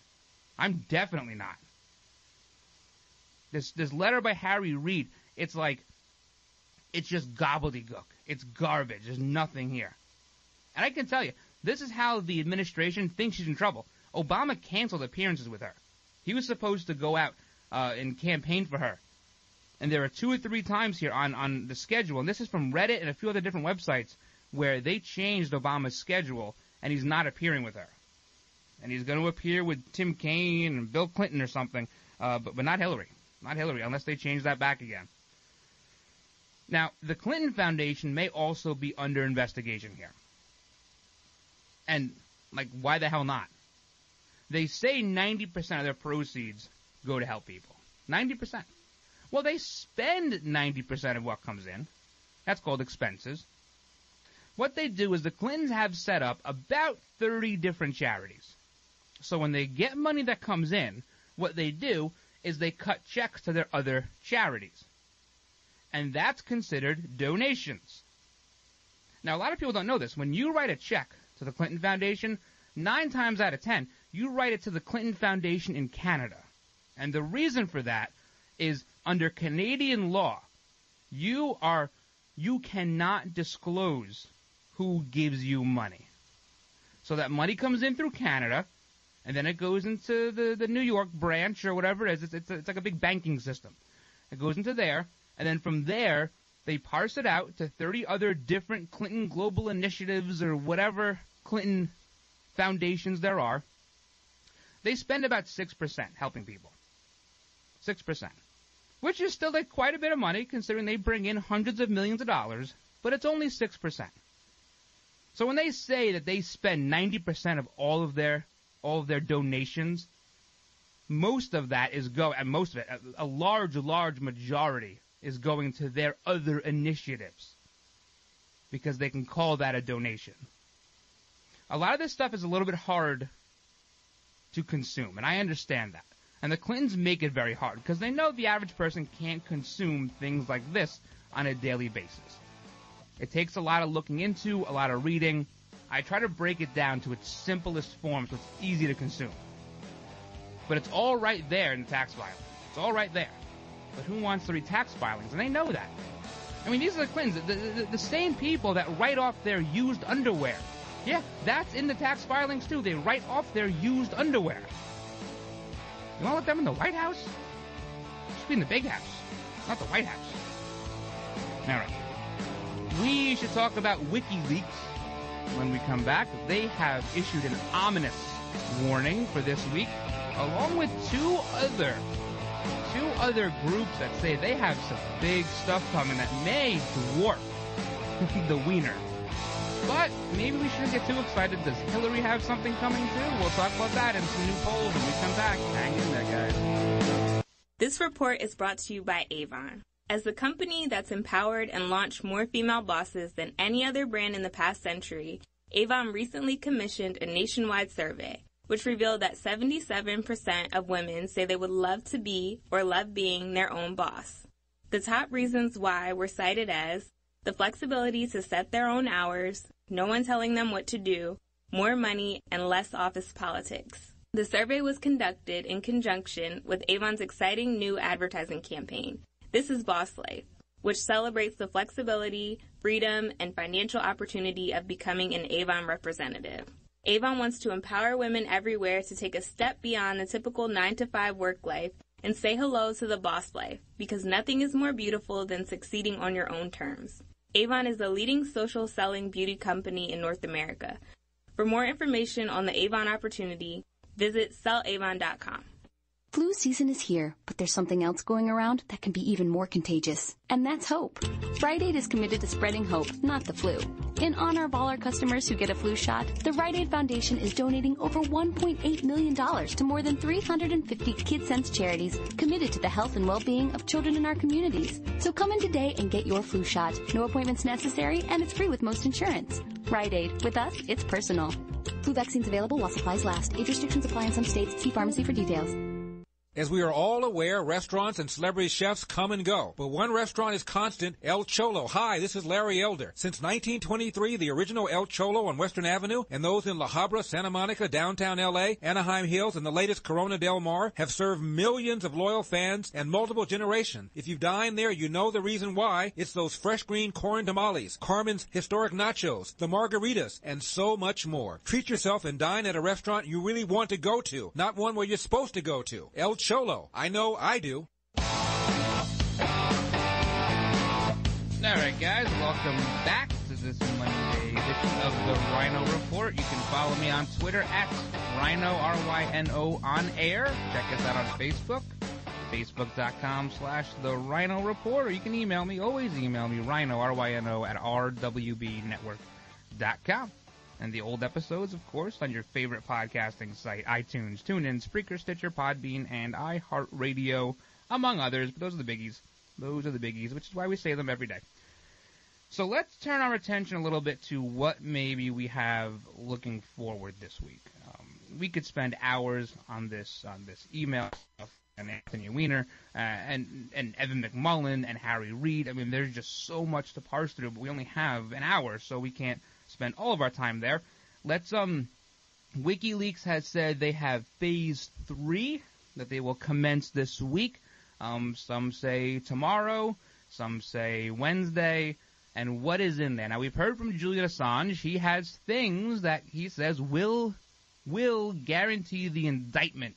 I'm definitely not. This letter by Harry Reid, it's just gobbledygook. It's garbage. There's nothing here. And I can tell you, this is how the administration thinks she's in trouble. Obama canceled appearances with her. He was supposed to go out and campaign for her. And there are 2 or 3 times here on the schedule, and this is from Reddit and a few other different websites, where they changed Obama's schedule, and he's not appearing with her. And he's going to appear with Tim Kaine and Bill Clinton or something, but not Hillary. Not Hillary, unless they change that back again. Now, the Clinton Foundation may also be under investigation here. And, why the hell not? They say 90% of their proceeds go to help people. 90%. Well, they spend 90% of what comes in. That's called expenses. What they do is the Clintons have set up about 30 different charities. So when they get money that comes in, what they do is they cut checks to their other charities. And that's considered donations. Now, a lot of people don't know this. When you write a check to the Clinton Foundation, 9 times out of 10, you write it to the Clinton Foundation in Canada. And the reason for that is under Canadian law, you cannot disclose who gives you money. So that money comes in through Canada, and then it goes into the New York branch or whatever it is. It's like a big banking system. It goes into there, and then from there, they parse it out to 30 other different Clinton global initiatives or whatever Clinton foundations there are. They spend about 6% helping people. 6%. Which is still like quite a bit of money considering they bring in hundreds of millions of dollars, but it's only 6%. So when they say that they spend 90% of all of their donations, most of that is a large majority is going to their other initiatives because they can call that a donation. A lot of this stuff is a little bit hard to consume, and I understand that. And the Clintons make it very hard because they know the average person can't consume things like this on a daily basis. It takes a lot of looking into, a lot of reading. I try to break it down to its simplest form so it's easy to consume. But it's all right there in the tax filing. It's all right there. But who wants to read tax filings? And they know that. I mean, these are the Clintons, the same people that write off their used underwear. Yeah, that's in the tax filings too. They write off their used underwear. You want to let them in the White House? It should be in the big house, not the White House. All right. We should talk about WikiLeaks when we come back. They have issued an ominous warning for this week, along with two other groups that say they have some big stuff coming that may dwarf the wiener. But maybe we shouldn't get too excited. Does Hillary have something coming too? We'll talk about that and some new polls when we come back. Hang in there, guys. This report is brought to you by Avon. As the company that's empowered and launched more female bosses than any other brand in the past century, Avon recently commissioned a nationwide survey, which revealed that 77% of women say they would love to be or love being their own boss. The top reasons why were cited as the flexibility to set their own hours, no one telling them what to do, more money, and less office politics. The survey was conducted in conjunction with Avon's exciting new advertising campaign, This is Boss Life, which celebrates the flexibility, freedom, and financial opportunity of becoming an Avon representative. Avon wants to empower women everywhere to take a step beyond the typical 9-to-5 work life and say hello to the boss life, because nothing is more beautiful than succeeding on your own terms. Avon is the leading social selling beauty company in North America. For more information on the Avon opportunity, visit sellavon.com. Flu season is here, but there's something else going around that can be even more contagious, and that's hope. Rite Aid is committed to spreading hope, not the flu. In honor of all our customers who get a flu shot, the Rite Aid Foundation is donating over $1.8 million to more than 350 KidSense charities committed to the health and well-being of children in our communities. So come in today and get your flu shot. No appointments necessary, and it's free with most insurance. Rite Aid. With us, it's personal. Flu vaccines available while supplies last. Age restrictions apply in some states. See pharmacy for details. As we are all aware, restaurants and celebrity chefs come and go. But one restaurant is constant, El Cholo. Hi, this is Larry Elder. Since 1923, the original El Cholo on Western Avenue and those in La Habra, Santa Monica, downtown L.A., Anaheim Hills, and the latest Corona Del Mar have served millions of loyal fans and multiple generations. If you've dined there, you know the reason why. It's those fresh green corn tamales, Carmen's historic nachos, the margaritas, and so much more. Treat yourself and dine at a restaurant you really want to go to, not one where you're supposed to go to. El Cholo. I know I do. All right, guys, welcome back to this Monday edition of the Ryno Report. You can follow me on Twitter at Ryno, R-Y-N-O, on air. Check us out on Facebook, facebook.com/The Ryno Report, or you can email me, always email me, Ryno, R-Y-N-O, at rwbnetwork.com. And the old episodes, of course, on your favorite podcasting site, iTunes, TuneIn, Spreaker, Stitcher, Podbean, and iHeartRadio, among others. But those are the biggies. Those are the biggies, which is why we say them every day. So let's turn our attention a little bit to what maybe we have looking forward this week. We could spend hours on this email stuff, and Anthony Weiner, and Evan McMullen, and Harry Reid. I mean, there's just so much to parse through, but we only have an hour, so we can't spend all of our time there. Let's, WikiLeaks has said they have phase 3, that they will commence this week. Some say tomorrow, some say Wednesday, and what is in there? Now, we've heard from Julian Assange. He has things that he says will guarantee the indictment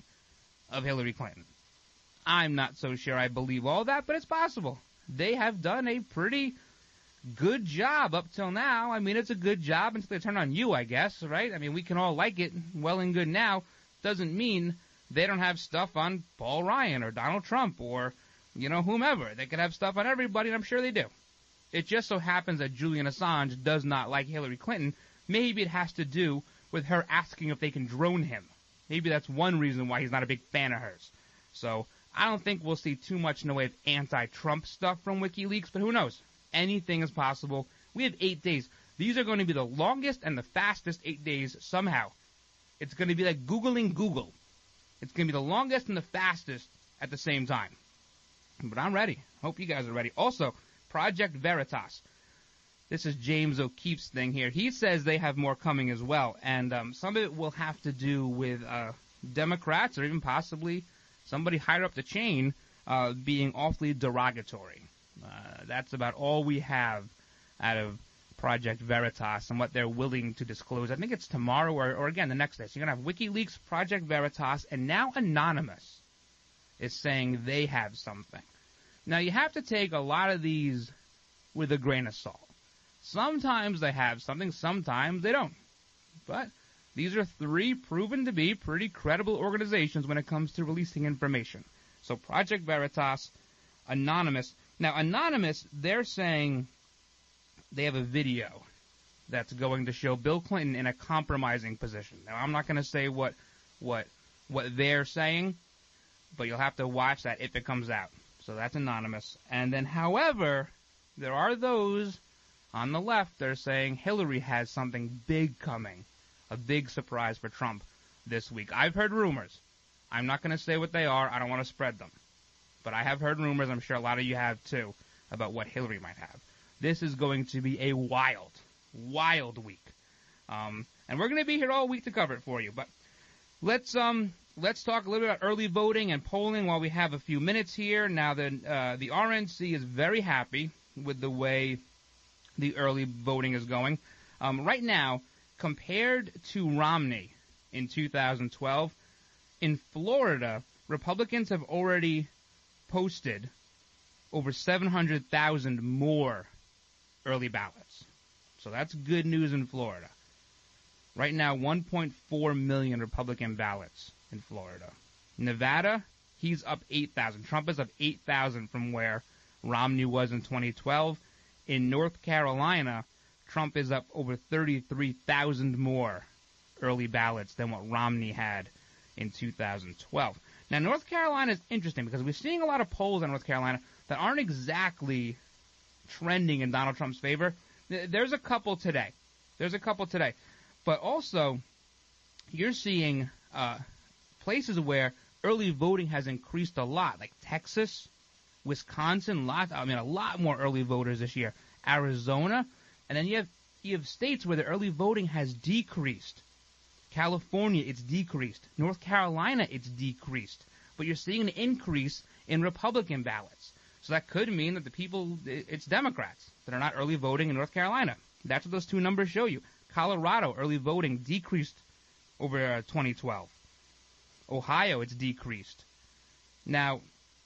of Hillary Clinton. I'm not so sure I believe all that, but it's possible. They have done a pretty good job up till now. I mean, it's a good job until they turn on you, I guess, right? I mean, we can all like it, well and good now, doesn't mean they don't have stuff on Paul Ryan or Donald Trump or, whomever. They could have stuff on everybody, and I'm sure they do. It just so happens that Julian Assange does not like Hillary Clinton. Maybe it has to do with her asking if they can drone him. Maybe that's one reason why he's not a big fan of hers. So I don't think we'll see too much in the way of anti-Trump stuff from WikiLeaks, but who knows? Anything is possible. We have 8 days. These are going to be the longest and the fastest 8 days somehow. It's going to be like Googling Google. It's going to be the longest and the fastest at the same time. But I'm ready. Hope you guys are ready. Also, Project Veritas. This is James O'Keefe's thing here. He says they have more coming as well, and some of it will have to do with Democrats or even possibly somebody higher up the chain being awfully derogatory. That's about all we have out of Project Veritas and what they're willing to disclose. I think it's tomorrow or again, the next day. So you're going to have WikiLeaks, Project Veritas, and now Anonymous is saying they have something. Now, you have to take a lot of these with a grain of salt. Sometimes they have something, sometimes they don't. But these are 3 proven to be pretty credible organizations when it comes to releasing information. So Project Veritas, Anonymous. Now, Anonymous, they're saying they have a video that's going to show Bill Clinton in a compromising position. Now, I'm not going to say what they're saying, but you'll have to watch that if it comes out. So that's Anonymous. And then, however, there are those on the left that are saying Hillary has something big coming, a big surprise for Trump this week. I've heard rumors. I'm not going to say what they are. I don't want to spread them. But I have heard rumors, I'm sure a lot of you have too, about what Hillary might have. This is going to be a wild, wild week. And we're going to be here all week to cover it for you. But let's talk a little bit about early voting and polling while we have a few minutes here. Now, the RNC is very happy with the way the early voting is going. Right now, compared to Romney in 2012, in Florida, Republicans have already posted over 700,000 more early ballots. So that's good news in Florida. Right now, 1.4 million Republican ballots in Florida. Nevada, he's up 8,000. Trump is up 8,000 from where Romney was in 2012. In North Carolina, Trump is up over 33,000 more early ballots than what Romney had in 2012. Now, North Carolina is interesting because we're seeing a lot of polls in North Carolina that aren't exactly trending in Donald Trump's favor. There's a couple today. But also, you're seeing places where early voting has increased a lot, like Texas, Wisconsin, a lot more early voters this year. Arizona, and then you have states where the early voting has decreased. California, it's decreased. North Carolina, it's decreased. But you're seeing an increase in Republican ballots. So that could mean that it's Democrats that are not early voting in North Carolina. That's what those two numbers show you. Colorado, early voting decreased over 2012. Ohio, it's decreased. Now,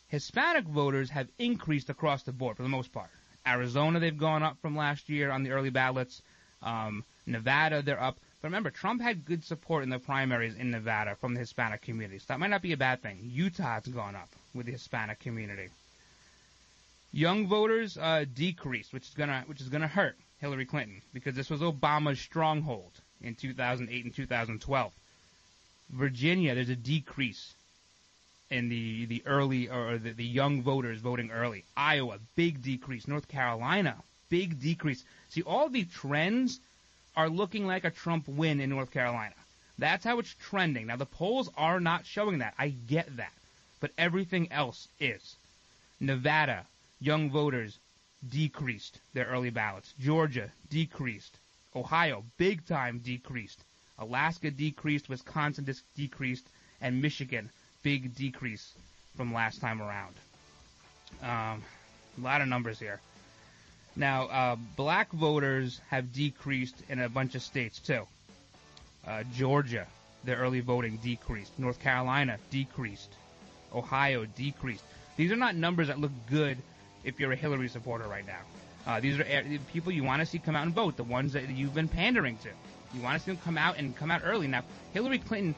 Hispanic voters have increased across the board for the most part. Arizona, they've gone up from last year on the early ballots. Nevada, they're up. But remember, Trump had good support in the primaries in Nevada from the Hispanic community. So that might not be a bad thing. Utah's gone up with the Hispanic community. Young voters decreased, which is gonna hurt Hillary Clinton because this was Obama's stronghold in 2008 and 2012. Virginia, there's a decrease in the early or the young voters voting early. Iowa, big decrease. North Carolina, big decrease. See, all the trends are looking like a Trump win in North Carolina. That's how it's trending. Now, the polls are not showing that. I get that. But everything else is. Nevada, young voters decreased their early ballots. Georgia, decreased. Ohio, big time decreased. Alaska decreased. Wisconsin decreased. And Michigan, big decrease from last time around. A lot of numbers here. Now, black voters have decreased in a bunch of states, too. Georgia, their early voting decreased. North Carolina, decreased. Ohio, decreased. These are not numbers that look good if you're a Hillary supporter right now. These are people you want to see come out and vote, the ones that you've been pandering to. You want to see them come out early. Now, Hillary Clinton,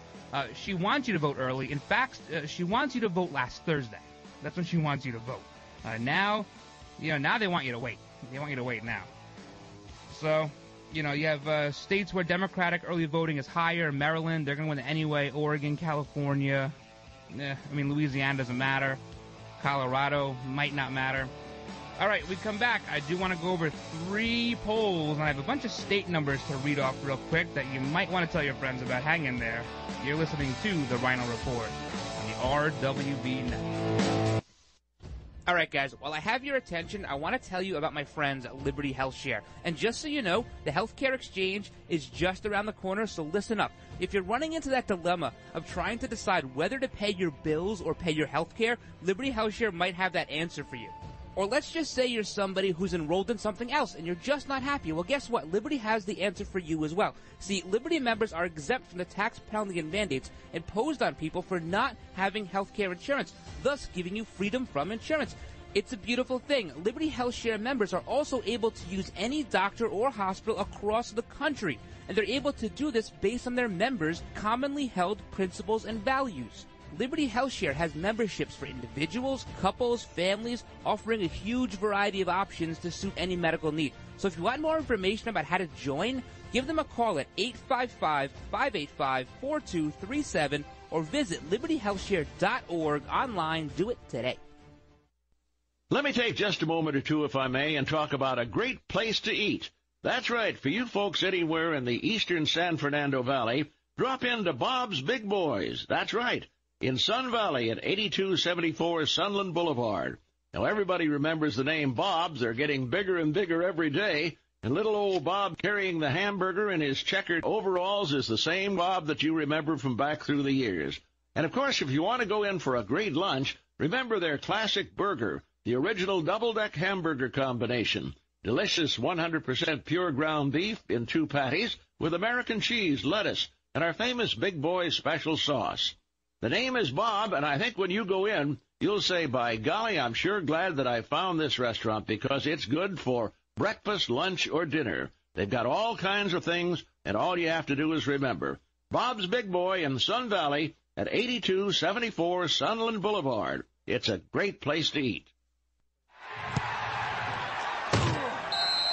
she wants you to vote early. In fact, she wants you to vote last Thursday. That's when she wants you to vote. Now they want you to wait. They want you to wait now. So, you have states where Democratic early voting is higher. Maryland, they're going to win anyway. Oregon, California. Louisiana doesn't matter. Colorado might not matter. All right, we come back. I do want to go over 3 polls, and I have a bunch of state numbers to read off real quick that you might want to tell your friends about. Hang in there. You're listening to the Ryno Report on the RWB Network. All right, guys, while I have your attention, I want to tell you about my friends at Liberty Health Share. And just so you know, the healthcare exchange is just around the corner, so listen up. If you're running into that dilemma of trying to decide whether to pay your bills or pay your healthcare, Liberty Health Share might have that answer for you. Or let's just say you're somebody who's enrolled in something else and you're just not happy. Well, guess what? Liberty has the answer for you as well. See, Liberty members are exempt from the tax penalty and mandates imposed on people for not having health care insurance, thus giving you freedom from insurance. It's a beautiful thing. Liberty Health Share members are also able to use any doctor or hospital across the country, and they're able to do this based on their members' commonly held principles and values. Liberty Health Share has memberships for individuals, couples, families, offering a huge variety of options to suit any medical need. So if you want more information about how to join, give them a call at 855-585-4237 or visit libertyhealthshare.org online. Do it today. Let me take just a moment or two, if I may, and talk about a great place to eat. That's right. For you folks anywhere in the eastern San Fernando Valley, drop into Bob's Big Boys. That's right. In Sun Valley at 8274 Sunland Boulevard. Now, everybody remembers the name Bob's. They're getting bigger and bigger every day. And little old Bob carrying the hamburger in his checkered overalls is the same Bob that you remember from back through the years. And, of course, if you want to go in for a great lunch, remember their classic burger, the original double-deck hamburger combination. Delicious 100% pure ground beef in 2 patties with American cheese, lettuce, and our famous Big Boy special sauce. The name is Bob, and I think when you go in, you'll say, by golly, I'm sure glad that I found this restaurant because it's good for breakfast, lunch, or dinner. They've got all kinds of things, and all you have to do is remember. Bob's Big Boy in Sun Valley at 8274 Sunland Boulevard. It's a great place to eat.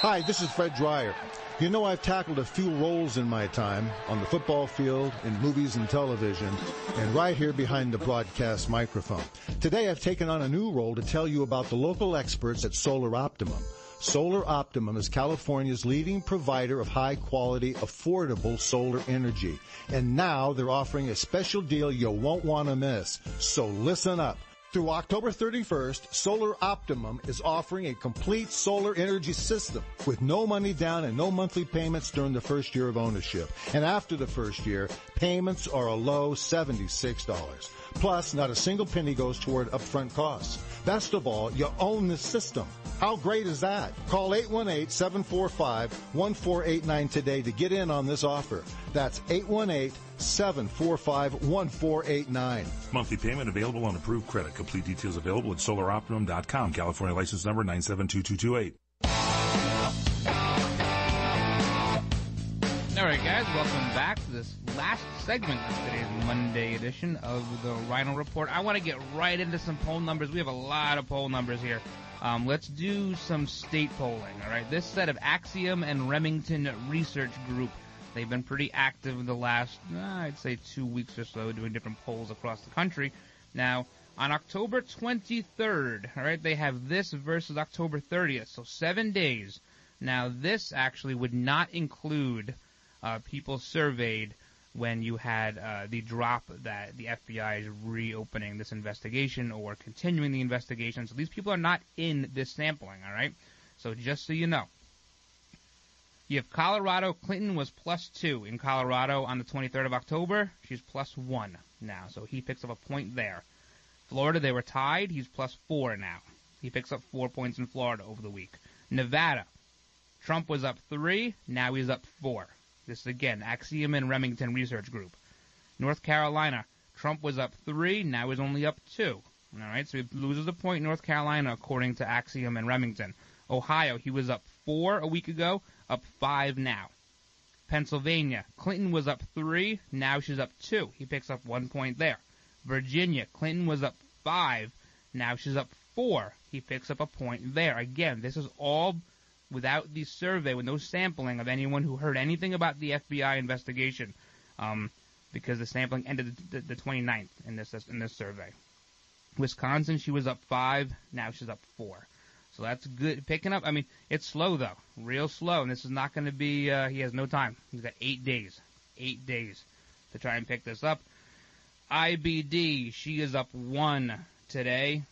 Hi, this is Fred Dreyer. You know, I've tackled a few roles in my time on the football field, in movies and television, and right here behind the broadcast microphone. Today I've taken on a new role to tell you about the local experts at Solar Optimum. Solar Optimum is California's leading provider of high-quality, affordable solar energy. And now they're offering a special deal you won't want to miss. So listen up. Through October 31st, Solar Optimum is offering a complete solar energy system with no money down and no monthly payments during the first year of ownership. And after the first year, payments are a low $76. Plus, not a single penny goes toward upfront costs. Best of all, you own the system. How great is that? Call 818-745-1489 today to get in on this offer. That's 818-745-1489. Monthly payment available on approved credit. Complete details available at solaroptimum.com. California license number 9722228. All right, guys, welcome back to this last segment of today's Monday edition of the Ryno Report. I want to get right into some poll numbers. We have a lot of poll numbers here. Let's do some state polling, all right? This set of Axiom and Remington Research Group, they've been pretty active in the last, I'd say 2 weeks or so, doing different polls across the country. Now, on October 23rd, all right, they have this versus October 30th, so 7 days. Now, this actually would not include people surveyed when you had the drop that the FBI is reopening this investigation or continuing the investigation. So these people are not in this sampling, all right? So just so you know. You have Colorado. Clinton was +2 in Colorado on the 23rd of October. She's +1 now, so he picks up a point there. Florida, they were tied. He's +4 now. He picks up 4 points in Florida over the week. Nevada, Trump was up 3. Now he's up 4. This is, again, Axiom and Remington Research Group. North Carolina, Trump was up 3. Now he's only up 2. All right, so he loses a point in North Carolina, according to Axiom and Remington. Ohio, he was up 4 a week ago, up 5 now. Pennsylvania, Clinton was up 3. Now she's up 2. He picks up 1 point there. Virginia, Clinton was up 5. Now she's up 4. He picks up a point there. Again, this is all without the survey, with no sampling of anyone who heard anything about the FBI investigation, because the sampling ended the 29th in this survey. Wisconsin, she was up 5. Now she's up 4. So that's good. Picking up, I mean, it's slow, though. Real slow. And this is not going to be, he has no time. He's got 8 days. 8 days to try and pick this up. IBD, she is up 1 today,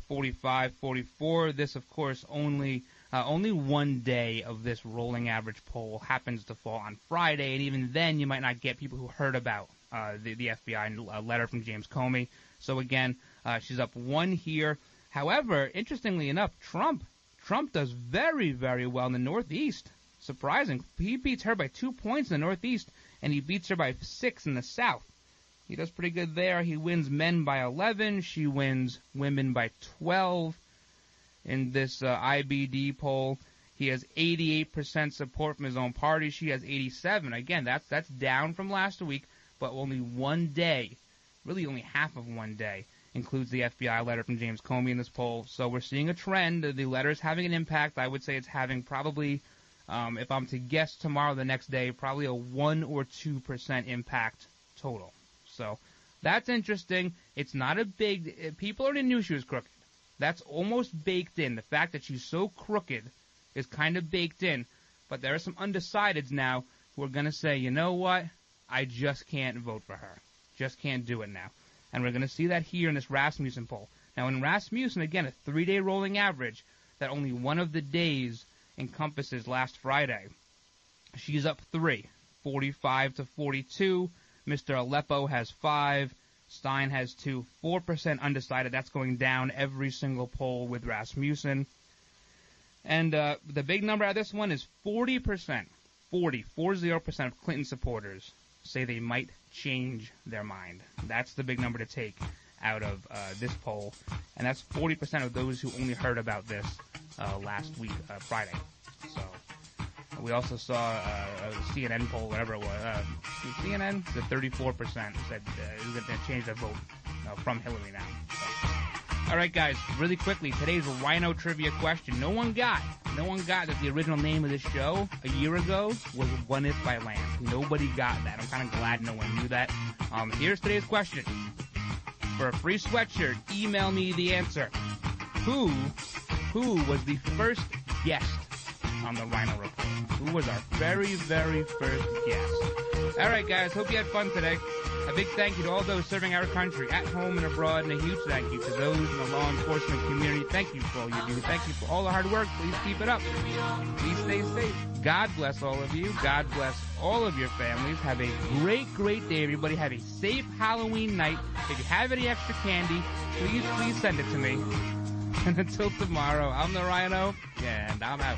45-44. This, of course, only 1 day of this rolling average poll happens to fall on Friday. And even then, you might not get people who heard about the FBI letter from James Comey. So, again, she's up 1 here. However, interestingly enough, Trump does very, very well in the Northeast. Surprising. He beats her by 2 points in the Northeast, and he beats her by 6 in the South. He does pretty good there. He wins men by 11. She wins women by 12 in this IBD poll. He has 88% support from his own party. She has 87. Again, that's down from last week, but only 1 day, really only half of 1 day, includes the FBI letter from James Comey in this poll. So we're seeing a trend. The letter is having an impact. I would say it's having probably, if I'm to guess tomorrow, the next day, probably a 1 or 2% impact total. So that's interesting. It's not a big, people already knew she was crooked. That's almost baked in. The fact that she's so crooked is kind of baked in. But there are some undecideds now who are going to say, you know what? I just can't vote for her. Just can't do it now. And we're going to see that here in this Rasmussen poll. Now, in Rasmussen, again, a 3-day rolling average that only one of the days encompasses last Friday. She's up 3, 45-42. Mr. Aleppo has 5. Stein has 2. 4% undecided. That's going down every single poll with Rasmussen. And the big number out of this one is 40%. 40% of Clinton supporters say they might change their mind. That's the big number to take out of this poll. And that's 40% of those who only heard about this last week, Friday. So we also saw a CNN poll, whatever it was. CNN said 34% said is going to change their vote from Hillary now. So. All right, guys, really quickly, today's Ryno trivia question. No one got that the original name of this show a year ago was Won It by Land. Nobody got that. I'm kind of glad no one knew that. Here's today's question. For a free sweatshirt, email me the answer. Who was the first guest on the Ryno Report? Who was our very, very first guest? All right, guys, hope you had fun today. A big thank you to all those serving our country at home and abroad, and a huge thank you to those in the law enforcement community. Thank you for all you do. Thank you for all the hard work. Please keep it up. Please stay safe. God bless all of you. God bless all of your families. Have a great, great day, everybody. Have a safe Halloween night. If you have any extra candy, please send it to me. And until tomorrow, I'm the Ryno, and I'm out.